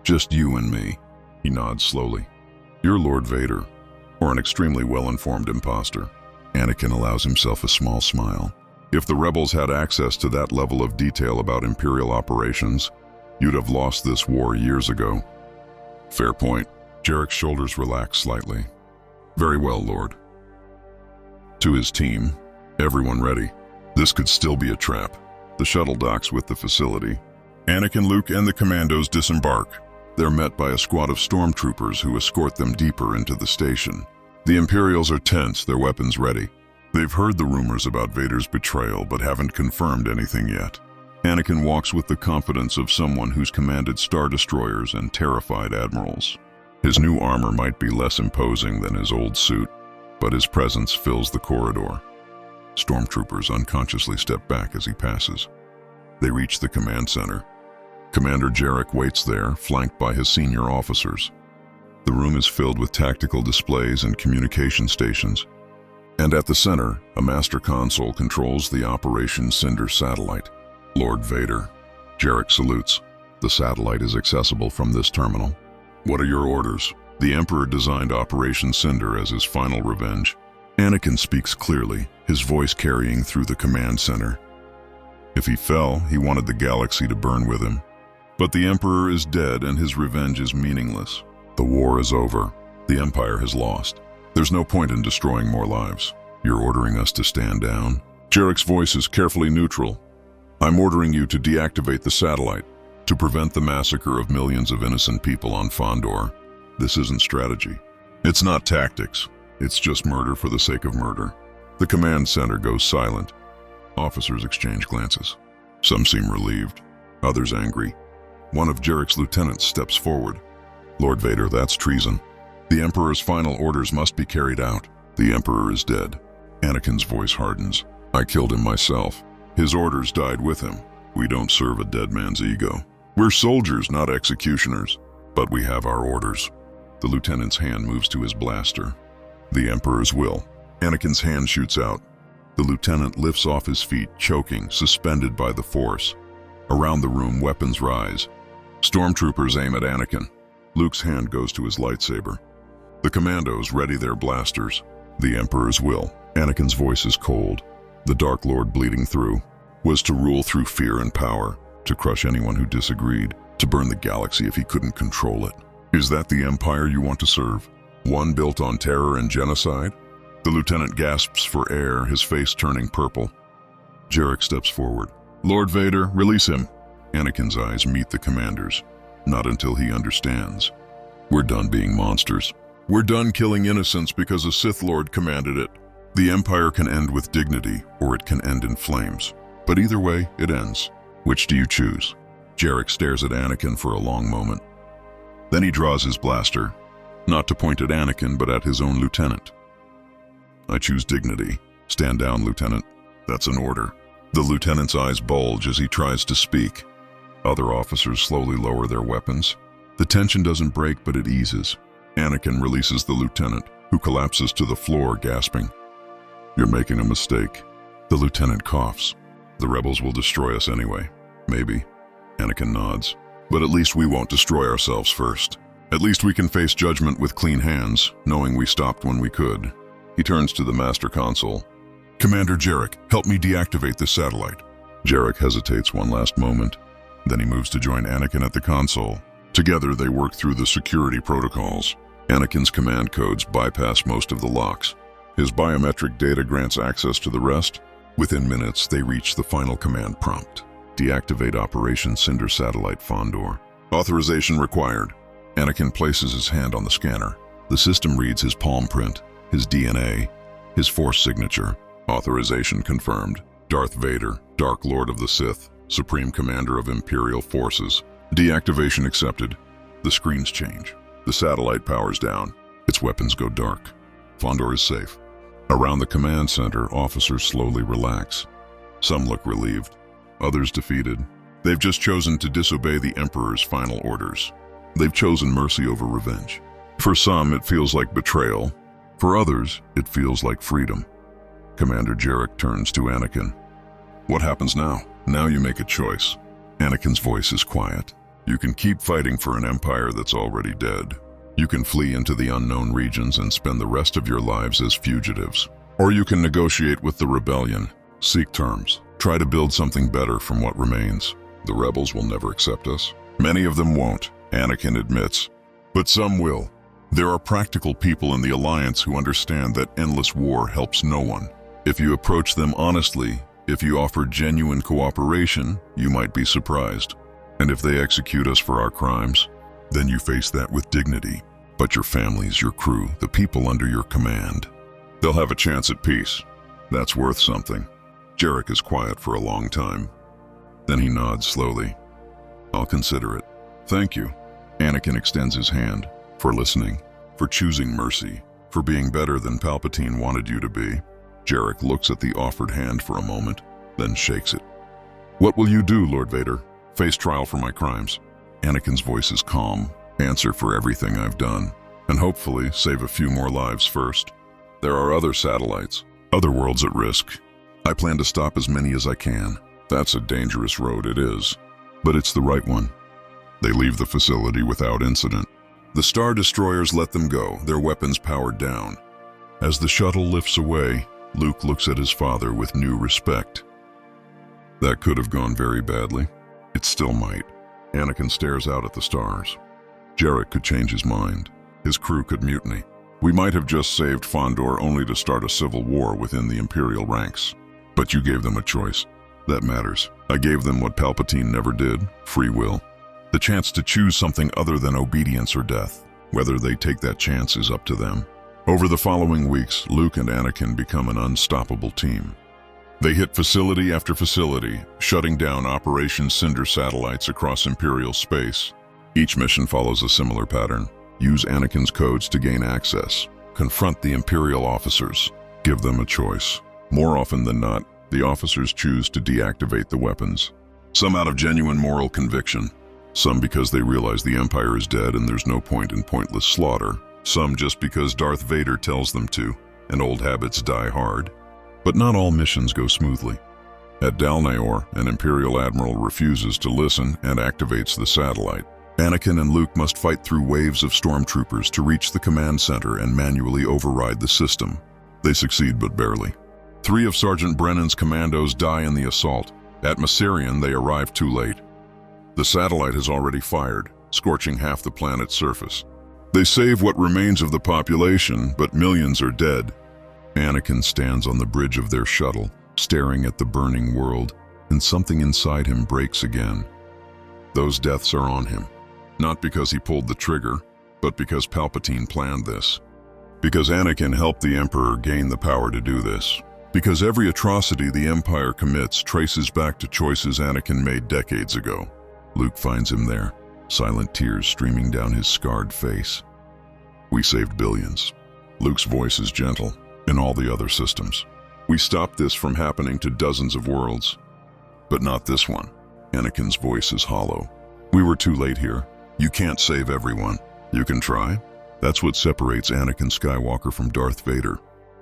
[SPEAKER 1] Just you and me. He nods slowly. You're Lord Vader, or an extremely well-informed imposter. Anakin allows himself a small smile. If the rebels had access to that level of detail about Imperial operations, you'd have lost this war years ago. Fair point. Jarek's shoulders relax slightly. Very well, Lord. To his team, everyone ready. This could still be a trap. The shuttle docks with the facility. Anakin, Luke, and the commandos disembark. They're met by a squad of stormtroopers who escort them deeper into the station. The Imperials are tense, their weapons ready. They've heard the rumors about Vader's betrayal, but haven't confirmed anything yet. Anakin walks with the confidence of someone who's commanded star destroyers and terrified admirals. His new armor might be less imposing than his old suit, but his presence fills the corridor. Stormtroopers unconsciously step back as he passes. They reach the command center. Commander Jarek waits there, flanked by his senior officers. The room is filled with tactical displays and communication stations. And at the center, a master console controls the Operation Cinder satellite. Lord Vader. Jarek salutes. The satellite is accessible from this terminal. What are your orders? The Emperor designed Operation Cinder as his final revenge. Anakin speaks clearly, his voice carrying through the command center. If he fell, he wanted the galaxy to burn with him. But the Emperor is dead and his revenge is meaningless. The war is over. The Empire has lost. There's no point in destroying more lives. You're ordering us to stand down? Jarek's voice is carefully neutral. I'm ordering you to deactivate the satellite, to prevent the massacre of millions of innocent people on Fondor. This isn't strategy. It's not tactics. It's just murder for the sake of murder. The command center goes silent. Officers exchange glances. Some seem relieved, others angry. One of Jarek's lieutenants steps forward. Lord Vader, that's treason. The Emperor's final orders must be carried out. The Emperor is dead. Anakin's voice hardens. I killed him myself. His orders died with him. We don't serve a dead man's ego. We're soldiers, not executioners. But we have our orders. The lieutenant's hand moves to his blaster. The Emperor's will. Anakin's hand shoots out. The lieutenant lifts off his feet, choking, suspended by the Force. Around the room, weapons rise. Stormtroopers aim at Anakin. Luke's hand goes to his lightsaber. The commandos ready their blasters. The Emperor's will. Anakin's voice is cold. The Dark Lord bleeding through. Was to rule through fear and power, to crush anyone who disagreed, to burn the galaxy if he couldn't control it. Is that the Empire you want to serve? One built on terror and genocide? The lieutenant gasps for air, his face turning purple. Jarek steps forward. Lord Vader, release him. Anakin's eyes meet the commander's. Not until he understands. We're done being monsters. We're done killing innocents because a Sith Lord commanded it. The Empire can end with dignity, or it can end in flames. But either way, it ends. Which do you choose? Jarek stares at Anakin for a long moment. Then he draws his blaster, not to point at Anakin, but at his own lieutenant. I choose dignity. Stand down, Lieutenant. That's an order. The lieutenant's eyes bulge as he tries to speak. Other officers slowly lower their weapons. The tension doesn't break, but it eases. Anakin releases the lieutenant, who collapses to the floor, gasping. You're making a mistake. The lieutenant coughs. The rebels will destroy us anyway. Maybe. Anakin nods. But at least we won't destroy ourselves first. At least we can face judgment with clean hands, knowing we stopped when we could. He turns to the master console. Commander Jarek, help me deactivate this satellite. Jarek hesitates one last moment. Then he moves to join Anakin at the console. Together they work through the security protocols. Anakin's command codes bypass most of the locks. His biometric data grants access to the rest. Within minutes, they reach the final command prompt. Deactivate Operation Cinder Satellite Fondor. Authorization required. Anakin places his hand on the scanner. The system reads his palm print, his DNA, his Force signature. Authorization confirmed. Darth Vader, Dark Lord of the Sith, Supreme Commander of Imperial Forces. Deactivation accepted. The screens change. The satellite powers down. Its weapons go dark. Fondor is safe. Around the command center, officers slowly relax. Some look relieved, others defeated. They've just chosen to disobey the Emperor's final orders. They've chosen mercy over revenge. For some, it feels like betrayal. For others, it feels like freedom. Commander Jarek turns to Anakin. What happens now? Now you make a choice. Anakin's voice is quiet. You can keep fighting for an empire that's already dead. You can flee into the unknown regions and spend the rest of your lives as fugitives. Or you can negotiate with the rebellion, seek terms, try to build something better from what remains. The rebels will never accept us. Many of them won't, Anakin admits. But some will. There are practical people in the Alliance who understand that endless war helps no one. If you approach them honestly, if you offer genuine cooperation, you might be surprised. And if they execute us for our crimes, then you face that with dignity. But your families, your crew, the people under your command, they'll have a chance at peace. That's worth something. Jarek is quiet for a long time. Then he nods slowly. I'll consider it. Thank you. Anakin extends his hand. for listening, for choosing mercy, for being better than Palpatine wanted you to be. Jarek looks at the offered hand for a moment, then shakes it. What will you do, Lord Vader? Face trial for my crimes. Anakin's voice is calm. Answer for everything I've done, and hopefully save a few more lives first. There are other satellites, other worlds at risk. I plan to stop as many as I can. That's a dangerous road, it is, but it's the right one. They leave the facility without incident. The Star Destroyers let them go, their weapons powered down. As the shuttle lifts away, Luke looks at his father with new respect. That could have gone very badly. It still might. Anakin stares out at the stars. Jarek could change his mind. His crew could mutiny. We might have just saved Fondor only to start a civil war within the Imperial ranks. But you gave them a choice. That matters. I gave them what Palpatine never did, free will. The chance to choose something other than obedience or death. Whether they take that chance is up to them. Over the following weeks, Luke and Anakin become an unstoppable team. They hit facility after facility, shutting down Operation Cinder satellites across Imperial space. Each mission follows a similar pattern. Use Anakin's codes to gain access. Confront the Imperial officers. Give them a choice. More often than not, the officers choose to deactivate the weapons. Some out of genuine moral conviction. Some because they realize the Empire is dead and there's no point in pointless slaughter. Some just because Darth Vader tells them to, and old habits die hard. But not all missions go smoothly. At Dalnaor, an Imperial admiral refuses to listen and activates the satellite. Anakin and Luke must fight through waves of stormtroopers to reach the command center and manually override the system. They succeed, but barely. 3 of Sergeant Brennan's commandos die in the assault. At Masarian, they arrive too late. The satellite has already fired, scorching half the planet's surface. They save what remains of the population, but millions are dead. Anakin stands on the bridge of their shuttle, staring at the burning world, and something inside him breaks again. Those deaths are on him. Not because he pulled the trigger, but because Palpatine planned this. Because Anakin helped the Emperor gain the power to do this. Because every atrocity the Empire commits traces back to choices Anakin made decades ago. Luke finds him there, silent tears streaming down his scarred face. We saved billions. Luke's voice is gentle, in all the other systems. We stopped this from happening to dozens of worlds. But not this one. Anakin's voice is hollow. We were too late here. You can't save everyone. You can try. That's what separates Anakin Skywalker from Darth Vader.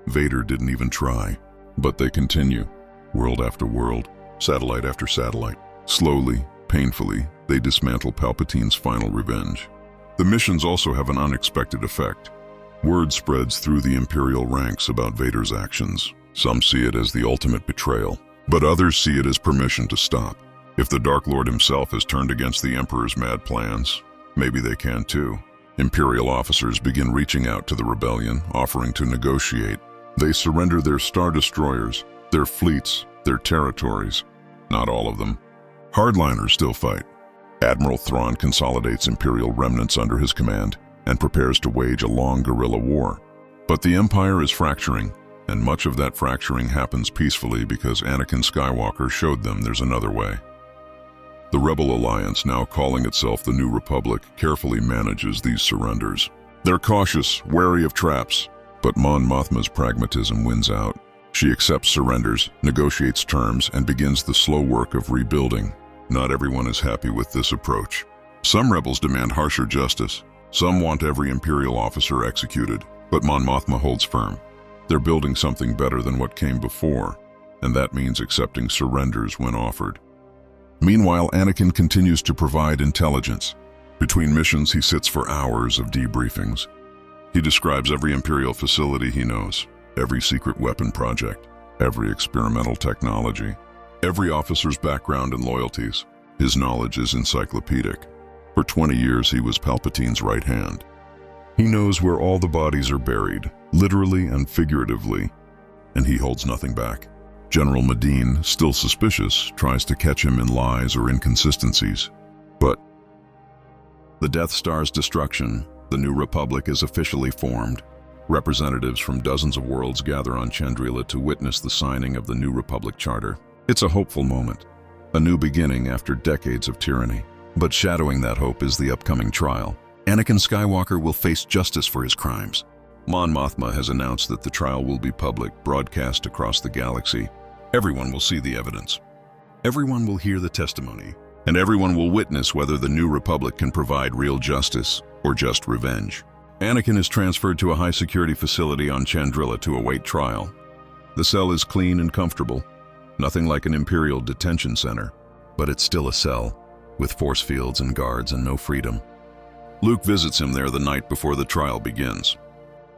[SPEAKER 1] Vader didn't even try. But they continue. World after world, satellite after satellite. Slowly, painfully, they dismantle Palpatine's final revenge. The missions also have an unexpected effect. Word spreads through the Imperial ranks about Vader's actions. Some see it as the ultimate betrayal, but others see it as permission to stop. If the Dark Lord himself has turned against the Emperor's mad plans, maybe they can too. Imperial officers begin reaching out to the rebellion, offering to negotiate. They surrender their Star Destroyers, their fleets, their territories. Not all of them. Hardliners still fight. Admiral Thrawn consolidates Imperial remnants under his command and prepares to wage a long guerrilla war. But the Empire is fracturing, and much of that fracturing happens peacefully because Anakin Skywalker showed them there's another way. The Rebel Alliance, now calling itself the New Republic, carefully manages these surrenders. They're cautious, wary of traps, but Mon Mothma's pragmatism wins out. She accepts surrenders, negotiates terms, and begins the slow work of rebuilding. Not everyone is happy with this approach. Some rebels demand harsher justice. Some want every Imperial officer executed, but Mon Mothma holds firm. They're building something better than what came before, and that means accepting surrenders when offered. Meanwhile, Anakin continues to provide intelligence. Between missions, he sits for hours of debriefings. He describes every Imperial facility he knows, every secret weapon project, every experimental technology, every officer's background and loyalties. His knowledge is encyclopedic. For 20 years, he was Palpatine's right hand. He knows where all the bodies are buried, literally and figuratively, and he holds nothing back. General Medine, still suspicious, tries to catch him in lies or inconsistencies. But the Death Star's destruction, the New Republic is officially formed. Representatives from dozens of worlds gather on Chandrila to witness the signing of the New Republic Charter. It's a hopeful moment, a new beginning after decades of tyranny. But shadowing that hope is the upcoming trial. Anakin Skywalker will face justice for his crimes. Mon Mothma has announced that the trial will be public, broadcast across the galaxy. Everyone will see the evidence. Everyone will hear the testimony, and everyone will witness whether the New Republic can provide real justice or just revenge. Anakin is transferred to a high-security facility on Chandrila to await trial. The cell is clean and comfortable, nothing like an Imperial detention center, but it's still a cell, with force fields and guards and no freedom. Luke visits him there the night before the trial begins.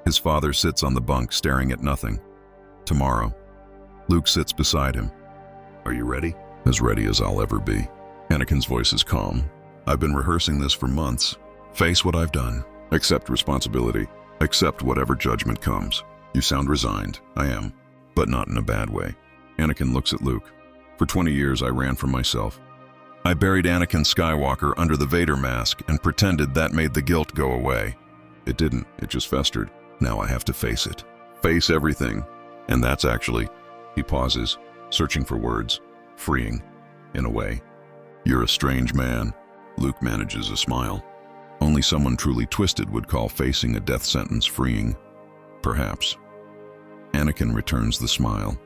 [SPEAKER 1] His father sits on the bunk staring at nothing. Tomorrow, Luke sits beside him. "Are you ready?" "As ready as I'll ever be." Anakin's voice is calm. "I've been rehearsing this for months. Face what I've done. Accept responsibility. Accept whatever judgment comes." "You sound resigned." "I am, but not in a bad way." Anakin looks at Luke. "For 20 years I ran from myself. I buried Anakin Skywalker under the Vader mask and pretended that made the guilt go away. It didn't, it just festered. Now I have to face it. Face everything. And that's actually," he pauses, searching for words, "freeing, in a way." "You're a strange man." Luke manages a smile. Only someone truly twisted would call facing a death sentence freeing. Perhaps. Anakin returns the smile.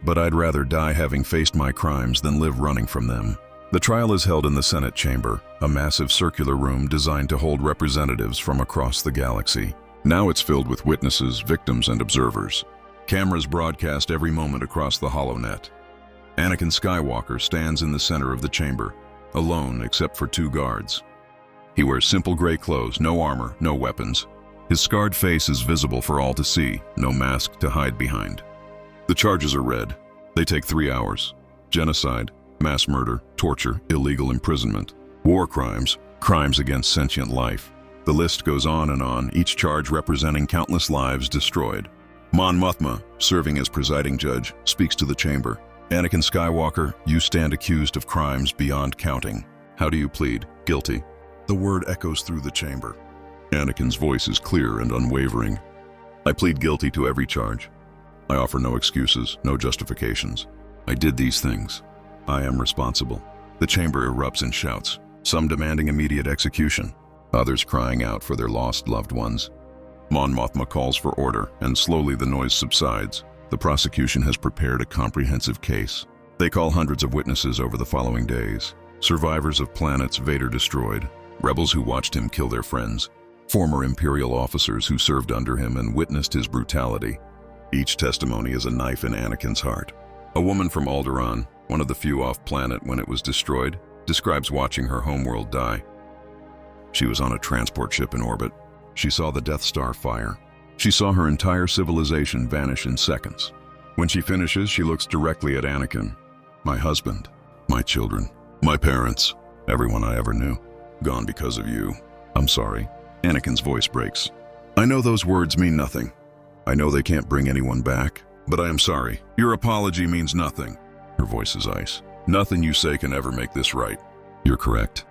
[SPEAKER 1] "But I'd rather die having faced my crimes than live running from them." The trial is held in the Senate chamber, a massive circular room designed to hold representatives from across the galaxy. Now it's filled with witnesses, victims, and observers. Cameras broadcast every moment across the HoloNet. Anakin Skywalker stands in the center of the chamber, alone except for 2 guards. He wears simple gray clothes, no armor, no weapons. His scarred face is visible for all to see, no mask to hide behind. The charges are read. They take 3 hours. Genocide, mass murder, torture, illegal imprisonment, war crimes, crimes against sentient life. The list goes on, each charge representing countless lives destroyed. Mon Mothma, serving as presiding judge, speaks to the chamber. "Anakin Skywalker, you stand accused of crimes beyond counting. How do you plead?" "Guilty." The word echoes through the chamber. Anakin's voice is clear and unwavering. "I plead guilty to every charge. I offer no excuses, no justifications. I did these things. I am responsible." The chamber erupts in shouts, some demanding immediate execution, others crying out for their lost loved ones. Mon Mothma calls for order, and slowly the noise subsides. The prosecution has prepared a comprehensive case. They call hundreds of witnesses over the following days. Survivors of planets Vader destroyed, rebels who watched him kill their friends, former Imperial officers who served under him and witnessed his brutality. Each testimony is a knife in Anakin's heart. A woman from Alderaan, one of the few off-planet when it was destroyed, describes watching her homeworld die. She was on a transport ship in orbit. She saw the Death Star fire. She saw her entire civilization vanish in seconds. When she finishes, she looks directly at Anakin. "My husband, my children, my parents, everyone I ever knew, gone because of you. I'm sorry." Anakin's voice breaks. "I know those words mean nothing. I know they can't bring anyone back, but I am sorry. Your apology means nothing." Her voice is ice. "Nothing you say can ever make this right." "You're correct.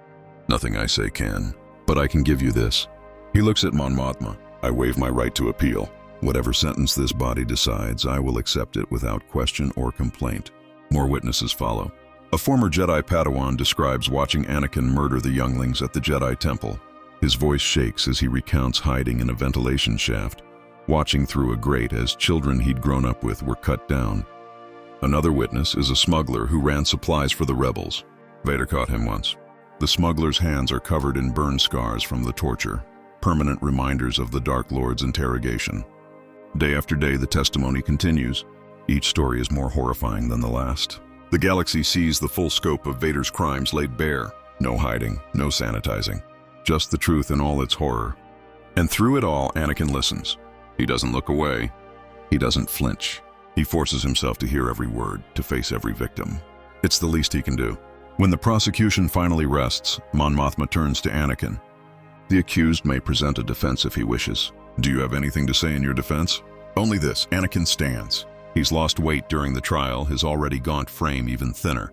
[SPEAKER 1] Nothing I say can, but I can give you this." He looks at Mon Mothma. "I waive my right to appeal. Whatever sentence this body decides, I will accept it without question or complaint." More witnesses follow. A former Jedi Padawan describes watching Anakin murder the younglings at the Jedi Temple. His voice shakes as he recounts hiding in a ventilation shaft, watching through a grate as children he'd grown up with were cut down. Another witness is a smuggler who ran supplies for the rebels. Vader caught him once. The smuggler's hands are covered in burn scars from the torture, permanent reminders of the Dark Lord's interrogation. Day after day, the testimony continues. Each story is more horrifying than the last. The galaxy sees the full scope of Vader's crimes laid bare. No hiding, no sanitizing. Just the truth in all its horror. And through it all, Anakin listens. He doesn't look away. He doesn't flinch. He forces himself to hear every word, to face every victim. It's the least he can do. When the prosecution finally rests, Mon Mothma turns to Anakin. "The accused may present a defense if he wishes. Do you have anything to say in your defense?" "Only this." Anakin stands. He's lost weight during the trial, his already gaunt frame even thinner.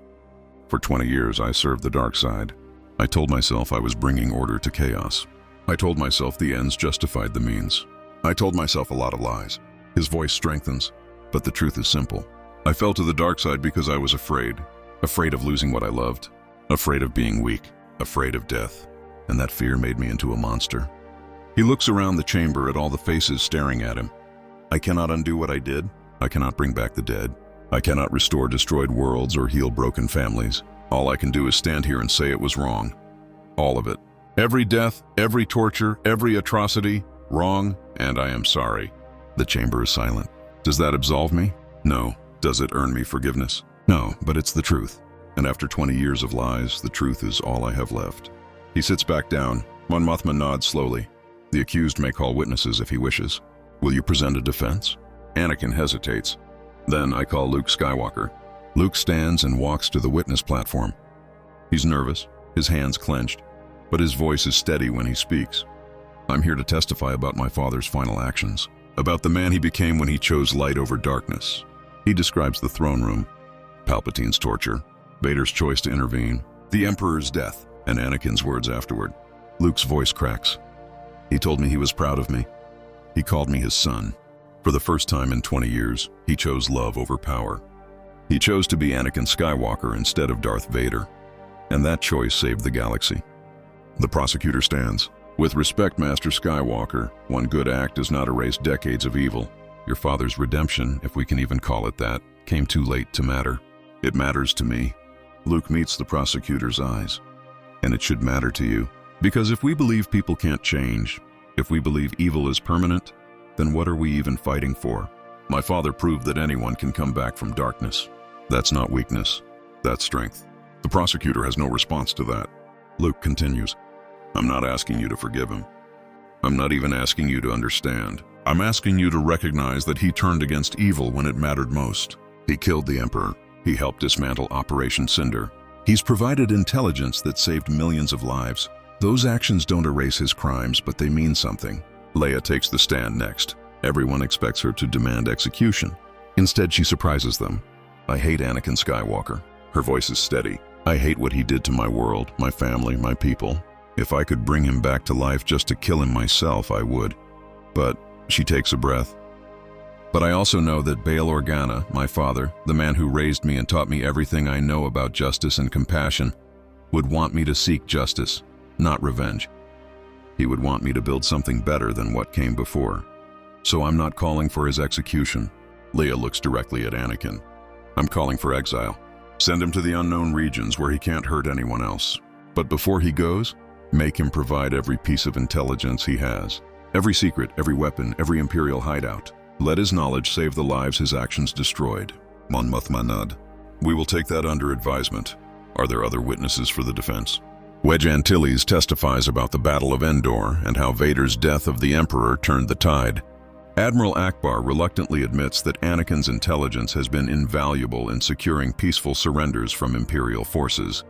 [SPEAKER 1] "For 20 years I served the dark side. I told myself I was bringing order to chaos. I told myself the ends justified the means. I told myself a lot of lies." His voice strengthens, but the truth is simple. "I fell to the dark side because I was afraid. Afraid of losing what I loved. Afraid of being weak. Afraid of death. and that fear made me into a monster. He looks around the chamber at all the faces staring at him. I cannot undo what I did. I cannot bring back the dead. I cannot restore destroyed worlds or heal broken families. All I can do is stand here and say it was wrong. All of it. Every death, every torture, every atrocity, wrong, and I am sorry. The chamber is silent. Does that absolve me? No. Does it earn me forgiveness? No, but it's the truth. And after 20 years of lies, the truth is all I have left. He sits back down. Mon Mothma nods slowly. The accused may call witnesses if he wishes. Will you present a defense? Anakin hesitates. Then I call Luke Skywalker. Luke stands and walks to the witness platform. He's nervous, his hands clenched, but his voice is steady when he speaks. I'm here to testify about my father's final actions, about the man he became when he chose light over darkness. He describes the throne room, Palpatine's torture, Vader's choice to intervene, the Emperor's death, and Anakin's words afterward. Luke's voice cracks. He told me he was proud of me. He called me his son. For the first time in 20 years, he chose love over power. He chose to be Anakin Skywalker instead of Darth Vader. And that choice saved the galaxy. The prosecutor stands. With respect, Master Skywalker, one good act does not erase decades of evil. Your father's redemption, if we can even call it that, came too late to matter. It matters to me. Luke meets the prosecutor's eyes. And it should matter to you. Because if we believe people can't change, if we believe evil is permanent, then what are we even fighting for? My father proved that anyone can come back from darkness. That's not weakness. That's strength. The prosecutor has no response to that. Luke continues. I'm not asking you to forgive him. I'm not even asking you to understand. I'm asking you to recognize that he turned against evil when it mattered most. He killed the Emperor. He helped dismantle Operation Cinder. He's provided intelligence that saved millions of lives. Those actions don't erase his crimes, but they mean something. Leia takes the stand next. Everyone expects her to demand execution. Instead, she surprises them. I hate Anakin Skywalker. Her voice is steady. I hate what he did to my world, my family, my people. If I could bring him back to life just to kill him myself, I would. But she takes a breath. But I also know that Bail Organa, my father, the man who raised me and taught me everything I know about justice and compassion, would want me to seek justice, not revenge. He would want me to build something better than what came before. So I'm not calling for his execution. Leia looks directly at Anakin. I'm calling for exile. Send him to the unknown regions where he can't hurt anyone else. But before he goes, make him provide every piece of intelligence he has. Every secret, every weapon, every Imperial hideout. Let his knowledge save the lives his actions destroyed. Mon Mothma nod. We will take that under advisement. Are there other witnesses for the defense? Wedge Antilles testifies about the Battle of Endor and how Vader's death of the Emperor turned the tide. Admiral Akbar reluctantly admits that Anakin's intelligence has been invaluable in securing peaceful surrenders from Imperial forces.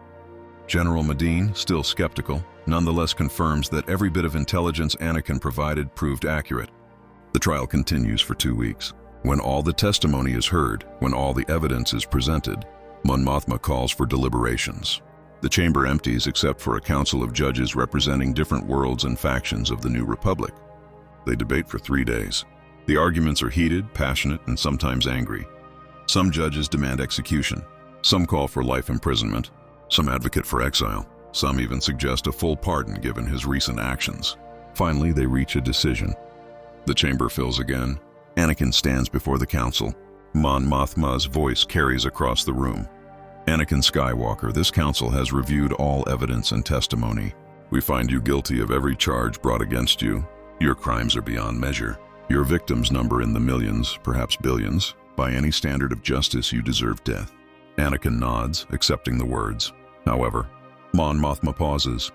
[SPEAKER 1] General Medine, still skeptical, nonetheless confirms that every bit of intelligence Anakin provided proved accurate. The trial continues for 2 weeks. When all the testimony is heard, when all the evidence is presented, Mon Mothma calls for deliberations. The chamber empties except for a council of judges representing different worlds and factions of the New Republic. They debate for 3 days. The arguments are heated, passionate, and sometimes angry. Some judges demand execution. Some call for life imprisonment. Some advocate for exile. Some even suggest a full pardon given his recent actions. Finally, they reach a decision. The chamber fills again. Anakin stands before the council. Mon Mothma's voice carries across the room. Anakin Skywalker, this council has reviewed all evidence and testimony. We find you guilty of every charge brought against you. Your crimes are beyond measure. Your victims number in the millions, perhaps billions. By any standard of justice, you deserve death. Anakin nods, accepting the words. However, Mon Mothma pauses.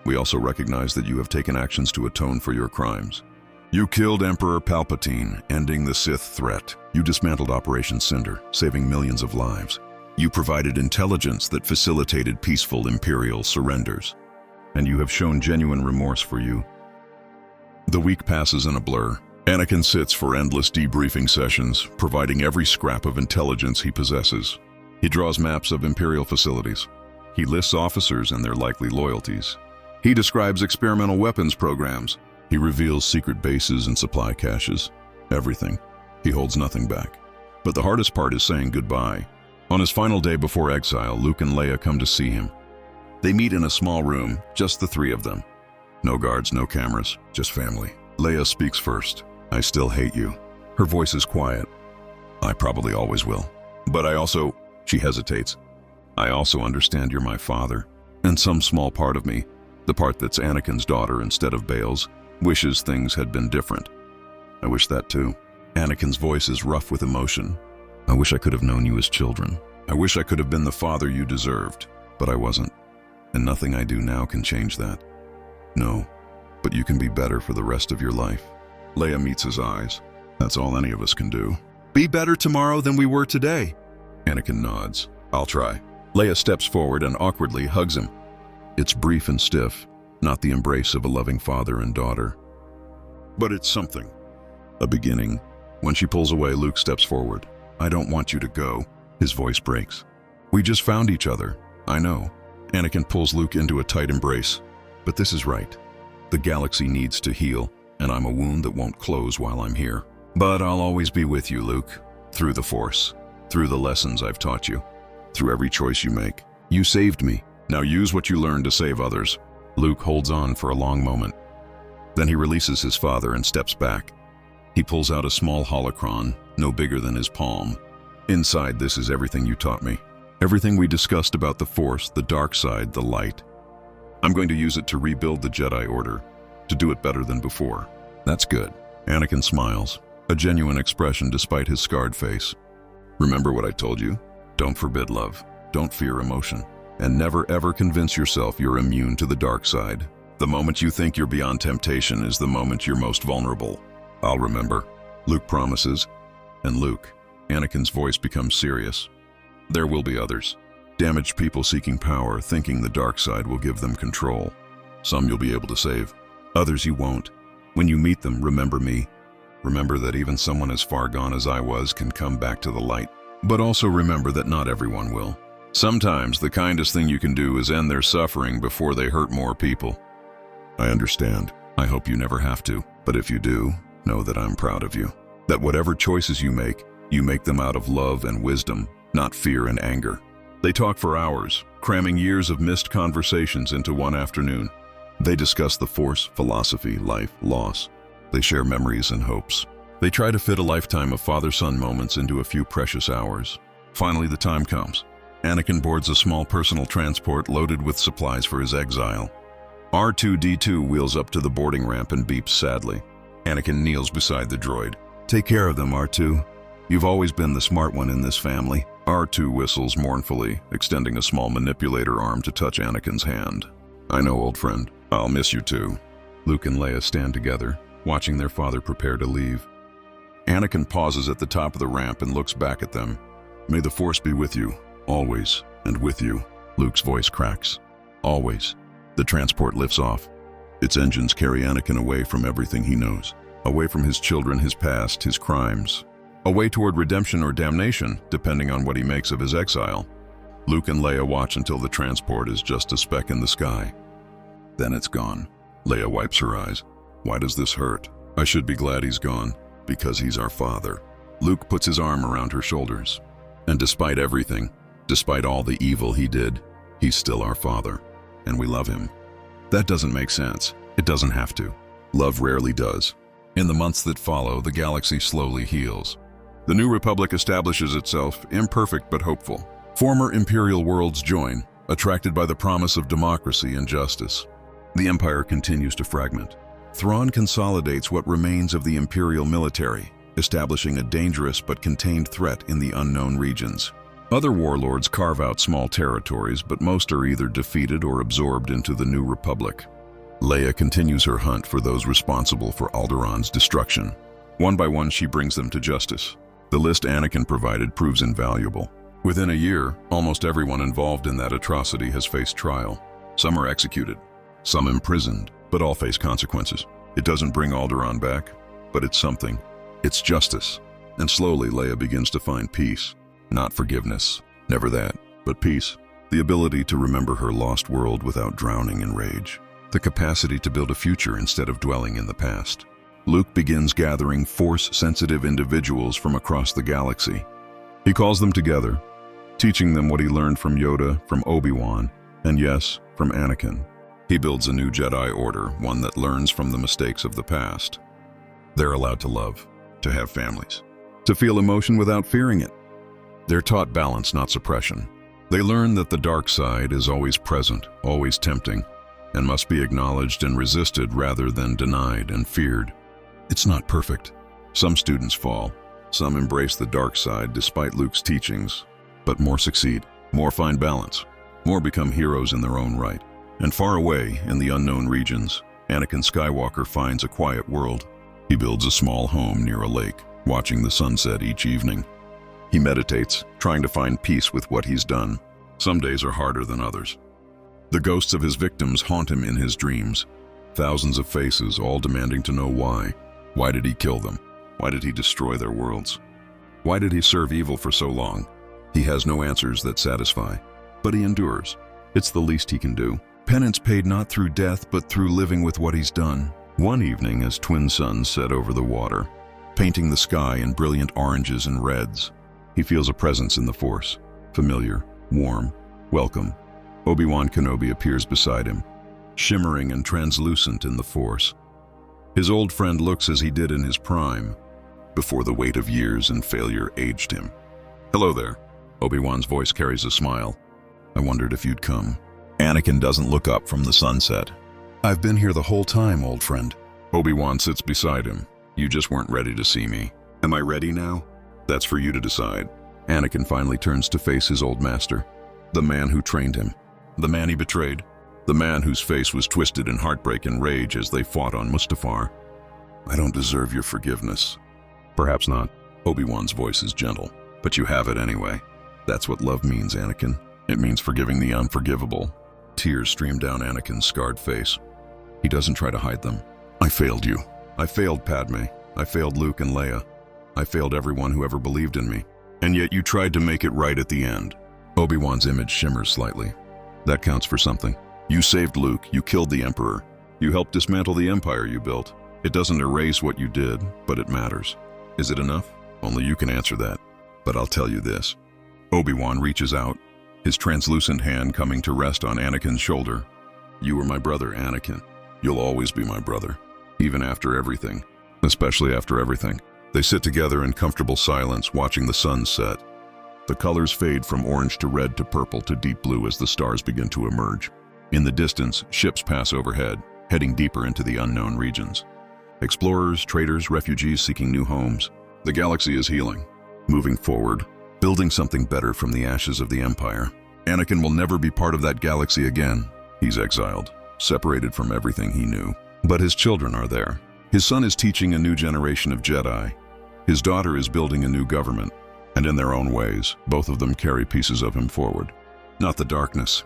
[SPEAKER 1] We also recognize that you have taken actions to atone for your crimes. You killed Emperor Palpatine, ending the Sith threat. You dismantled Operation Cinder, saving millions of lives. You provided intelligence that facilitated peaceful Imperial surrenders. And you have shown genuine remorse for you. The week passes in a blur. Anakin sits for endless debriefing sessions, providing every scrap of intelligence he possesses. He draws maps of Imperial facilities. He lists officers and their likely loyalties. He describes experimental weapons programs. He reveals secret bases and supply caches. Everything. He holds nothing back. But the hardest part is saying goodbye. On his final day before exile, Luke and Leia come to see him. They meet in a small room, just the three of them. No guards, no cameras, just family. Leia speaks first. I still hate you. Her voice is quiet. I probably always will. But she hesitates. I also understand you're my father. And some small part of me, the part that's Anakin's daughter instead of Bail's, wishes things had been different. I wish that too. Anakin's voice is rough with emotion. I wish I could have known you as children. I wish I could have been the father you deserved, but I wasn't. And nothing I do now can change that. No, but you can be better for the rest of your life. Leia meets his eyes. That's all any of us can do. Be better tomorrow than we were today. Anakin nods. I'll try. Leia steps forward and awkwardly hugs him. It's brief and stiff, not the embrace of a loving father and daughter. But it's something. A beginning. When she pulls away, Luke steps forward. I don't want you to go. His voice breaks. We just found each other. I know. Anakin pulls Luke into a tight embrace. But this is right. The galaxy needs to heal, and I'm a wound that won't close while I'm here. But I'll always be with you, Luke. Through the Force. Through the lessons I've taught you. Through every choice you make. You saved me. Now use what you learned to save others. Luke holds on for a long moment. Then he releases his father and steps back. He pulls out a small holocron, no bigger than his palm. Inside this is everything you taught me. Everything we discussed about the Force, the dark side, the light. I'm going to use it to rebuild the Jedi Order, to do it better than before. That's good. Anakin smiles, a genuine expression despite his scarred face. Remember what I told you? Don't forbid love. Don't fear emotion. And never ever convince yourself you're immune to the dark side. The moment you think you're beyond temptation is the moment you're most vulnerable. I'll remember. Luke promises. And Luke, Anakin's voice becomes serious. There will be others. Damaged people seeking power, thinking the dark side will give them control. Some you'll be able to save. Others you won't. When you meet them, remember me. Remember that even someone as far gone as I was can come back to the light. But also remember that not everyone will. Sometimes the kindest thing you can do is end their suffering before they hurt more people. I understand. I hope you never have to. But if you do, know that I'm proud of you. That whatever choices you make them out of love and wisdom, not fear and anger. They talk for hours, cramming years of missed conversations into one afternoon. They discuss the Force, philosophy, life, loss. They share memories and hopes. They try to fit a lifetime of father-son moments into a few precious hours. Finally, the time comes. Anakin boards a small personal transport loaded with supplies for his exile. R2-D2 wheels up to the boarding ramp and beeps sadly. Anakin kneels beside the droid. Take care of them, R2. You've always been the smart one in this family. R2 whistles mournfully, extending a small manipulator arm to touch Anakin's hand. I know, old friend. I'll miss you too. Luke and Leia stand together, watching their father prepare to leave. Anakin pauses at the top of the ramp and looks back at them. May the Force be with you, always, and with you. Luke's voice cracks. Always. The transport lifts off. Its engines carry Anakin away from everything he knows. Away from his children, his past, his crimes. Away toward redemption or damnation, depending on what he makes of his exile. Luke and Leia watch until the transport is just a speck in the sky. Then it's gone. Leia wipes her eyes. Why does this hurt? I should be glad he's gone, because he's our father. Luke puts his arm around her shoulders. And despite everything, despite all the evil he did, he's still our father. And we love him. That doesn't make sense. It doesn't have to. Love rarely does. In the months that follow, the galaxy slowly heals. The New Republic establishes itself, imperfect but hopeful. Former Imperial worlds join, attracted by the promise of democracy and justice. The Empire continues to fragment. Thrawn consolidates what remains of the Imperial military, establishing a dangerous but contained threat in the unknown regions. Other warlords carve out small territories, but most are either defeated or absorbed into the New Republic. Leia continues her hunt for those responsible for Alderaan's destruction. One by one, she brings them to justice. The list Anakin provided proves invaluable. Within a year, almost everyone involved in that atrocity has faced trial. Some are executed, some imprisoned, but all face consequences. It doesn't bring Alderaan back, but it's something. It's justice. And slowly, Leia begins to find peace. Not forgiveness, never that, but peace. The ability to remember her lost world without drowning in rage. The capacity to build a future instead of dwelling in the past. Luke begins gathering Force-sensitive individuals from across the galaxy. He calls them together, teaching them what he learned from Yoda, from Obi-Wan, And yes, from Anakin. He builds a new Jedi Order, one that learns from the mistakes of the past. They're allowed to love, to have families, to feel emotion without fearing it. They're taught balance, not suppression. They learn that the dark side is always present, always tempting, and must be acknowledged and resisted rather than denied and feared. It's not perfect. Some students fall. Some embrace the dark side despite Luke's teachings, but more succeed, more find balance, more become heroes in their own right. And far away, in the unknown regions, Anakin Skywalker finds a quiet world. He builds a small home near a lake, watching the sunset each evening. He meditates, trying to find peace with what he's done. Some days are harder than others. The ghosts of his victims haunt him in his dreams. Thousands of faces, all demanding to know why. Why did he kill them? Why did he destroy their worlds? Why did he serve evil for so long? He has no answers that satisfy, but he endures. It's the least he can do. Penance paid not through death, but through living with what he's done. One evening, as twin suns set over the water, painting the sky in brilliant oranges and reds, he feels a presence in the Force. Familiar, warm, welcome. Obi-Wan Kenobi appears beside him, shimmering and translucent in the Force. His old friend looks as he did in his prime, before the weight of years and failure aged him. "Hello there." Obi-Wan's voice carries a smile. "I wondered if you'd come." Anakin doesn't look up from the sunset. "I've been here the whole time, old friend." Obi-Wan sits beside him. "You just weren't ready to see me. Am I ready now? That's for you to decide." Anakin finally turns to face his old master, the man who trained him, the man he betrayed, the man whose face was twisted in heartbreak and rage as they fought on Mustafar. "I don't deserve your forgiveness." "Perhaps not." Obi-Wan's voice is gentle. "But you have it anyway. That's what love means, Anakin. It means forgiving the unforgivable." Tears stream down Anakin's scarred face. He doesn't try to hide them. "I failed you. I failed Padme. I failed Luke and Leia. I failed everyone who ever believed in me. And yet you tried to make it right at the end." Obi-Wan's image shimmers slightly. "That counts for something. You saved Luke. You killed the Emperor. You helped dismantle the empire you built. It doesn't erase what you did, but it matters. Is it enough? Only you can answer that. But I'll tell you this." Obi-Wan reaches out, his translucent hand coming to rest on Anakin's shoulder. "You were my brother, Anakin. You'll always be my brother, even after everything, especially after everything." They sit together in comfortable silence, watching the sun set. The colors fade from orange to red to purple to deep blue as the stars begin to emerge. In the distance, ships pass overhead, heading deeper into the unknown regions. Explorers, traders, refugees seeking new homes. The galaxy is healing, moving forward, building something better from the ashes of the Empire. Anakin will never be part of that galaxy again. He's exiled, separated from everything he knew. But his children are there. His son is teaching a new generation of Jedi. His daughter is building a new government. And in their own ways, both of them carry pieces of him forward. Not the darkness.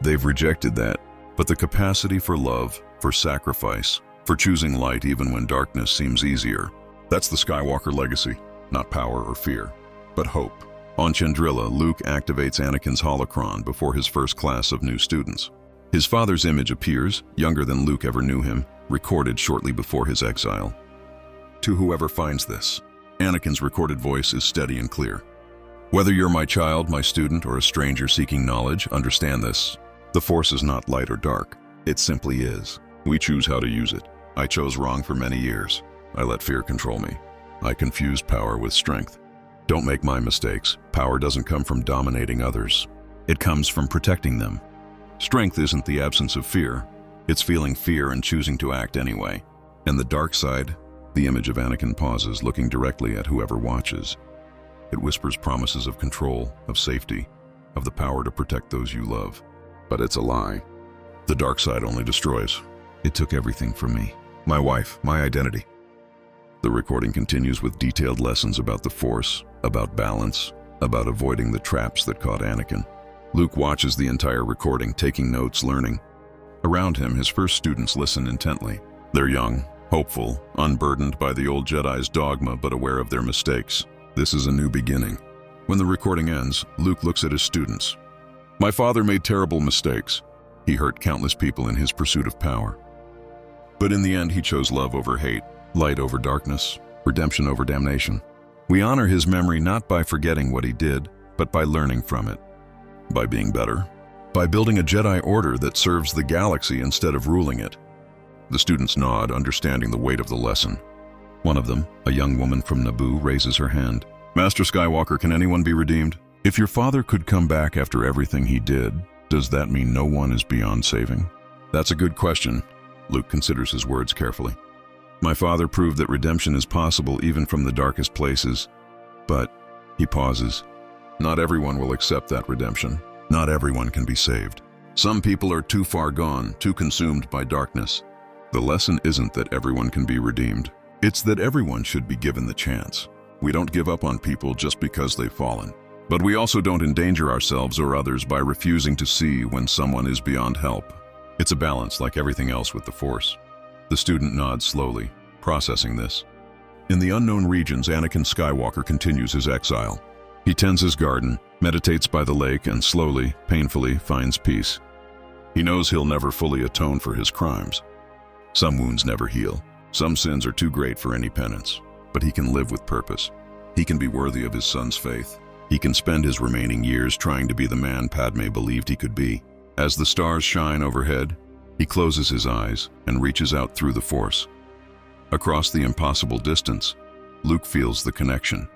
[SPEAKER 1] They've rejected that. But the capacity for love, for sacrifice, for choosing light even when darkness seems easier. That's the Skywalker legacy. Not power or fear, but hope. On Chandrila, Luke activates Anakin's holocron before his first class of new students. His father's image appears, younger than Luke ever knew him, recorded shortly before his exile. "To whoever finds this," Anakin's recorded voice is steady and clear. "Whether you're my child, my student, or a stranger seeking knowledge, understand this. The Force is not light or dark. It simply is. We choose how to use it. I chose wrong for many years. I let fear control me. I confused power with strength. Don't make my mistakes. Power doesn't come from dominating others. It comes from protecting them. Strength isn't the absence of fear. It's feeling fear and choosing to act anyway. And the dark side," the image of Anakin pauses, looking directly at whoever watches. It whispers promises of control, of safety, of the power to protect those you love. But it's a lie. The dark side only destroys. It took everything from me. My wife, my identity. The recording continues with detailed lessons about the Force, about balance, about avoiding the traps that caught Anakin. Luke watches the entire recording, taking notes, learning. Around him, his first students listen intently. They're young, hopeful, unburdened by the old Jedi's dogma, but aware of their mistakes. This is a new beginning. When the recording ends, Luke looks at his students. "My father made terrible mistakes. He hurt countless people in his pursuit of power. But in the end, he chose love over hate, light over darkness, redemption over damnation. We honor his memory not by forgetting what he did, but by learning from it, by being better, By building a Jedi Order that serves the galaxy instead of ruling it. The students nod, understanding the weight of the lesson. One of them, a young woman from Naboo, raises her hand. Master Skywalker, can anyone be redeemed? If your father could come back after everything he did, does that mean no one is beyond saving? That's a good question. Luke considers his words carefully. My father proved that redemption is possible even from the darkest places. But, he pauses, not everyone will accept that redemption. Not everyone can be saved. Some people are too far gone, too consumed by darkness. The lesson isn't that everyone can be redeemed. It's that everyone should be given the chance. We don't give up on people just because they've fallen. But we also don't endanger ourselves or others by refusing to see when someone is beyond help. It's a balance like everything else with the Force. The student nods slowly, processing this. In the unknown regions, Anakin Skywalker continues his exile. He tends his garden, meditates by the lake, and slowly, painfully, finds peace. He knows he'll never fully atone for his crimes. Some wounds never heal. Some sins are too great for any penance. But he can live with purpose. He can be worthy of his son's faith. He can spend his remaining years trying to be the man Padme believed he could be. As the stars shine overhead, he closes his eyes and reaches out through the Force. Across the impossible distance, Luke feels the connection.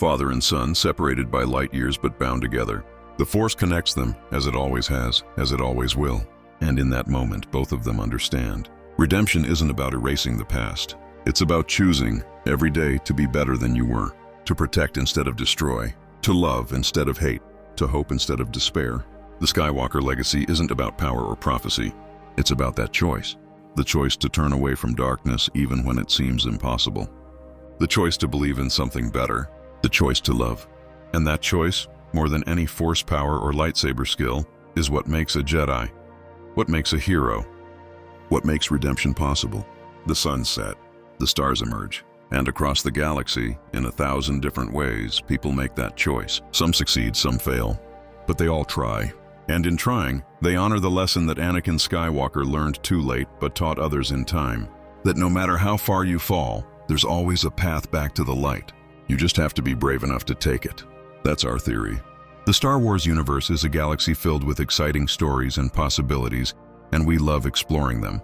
[SPEAKER 1] Father and son, separated by light years but bound together. The Force connects them, as it always has, as it always will. And in that moment, both of them understand. Redemption isn't about erasing the past. It's about choosing, every day, to be better than you were. To protect instead of destroy. To love instead of hate. To hope instead of despair. The Skywalker legacy isn't about power or prophecy. It's about that choice. The choice to turn away from darkness even when it seems impossible. The choice to believe in something better. The choice to love. And that choice, more than any Force power or lightsaber skill, is what makes a Jedi. What makes a hero. What makes redemption possible. The sun set. The stars emerge. And across the galaxy, in 1,000 different ways, people make that choice. Some succeed, some fail. But they all try. And in trying, they honor the lesson that Anakin Skywalker learned too late but taught others in time. That no matter how far you fall, there's always a path back to the light. You just have to be brave enough to take it. That's our theory. The Star Wars universe is a galaxy filled with exciting stories and possibilities, and we love exploring them.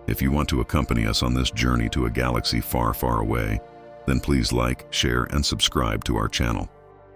[SPEAKER 1] If you want to accompany us on this journey to a galaxy far, far away, then please like, share, and subscribe to our channel.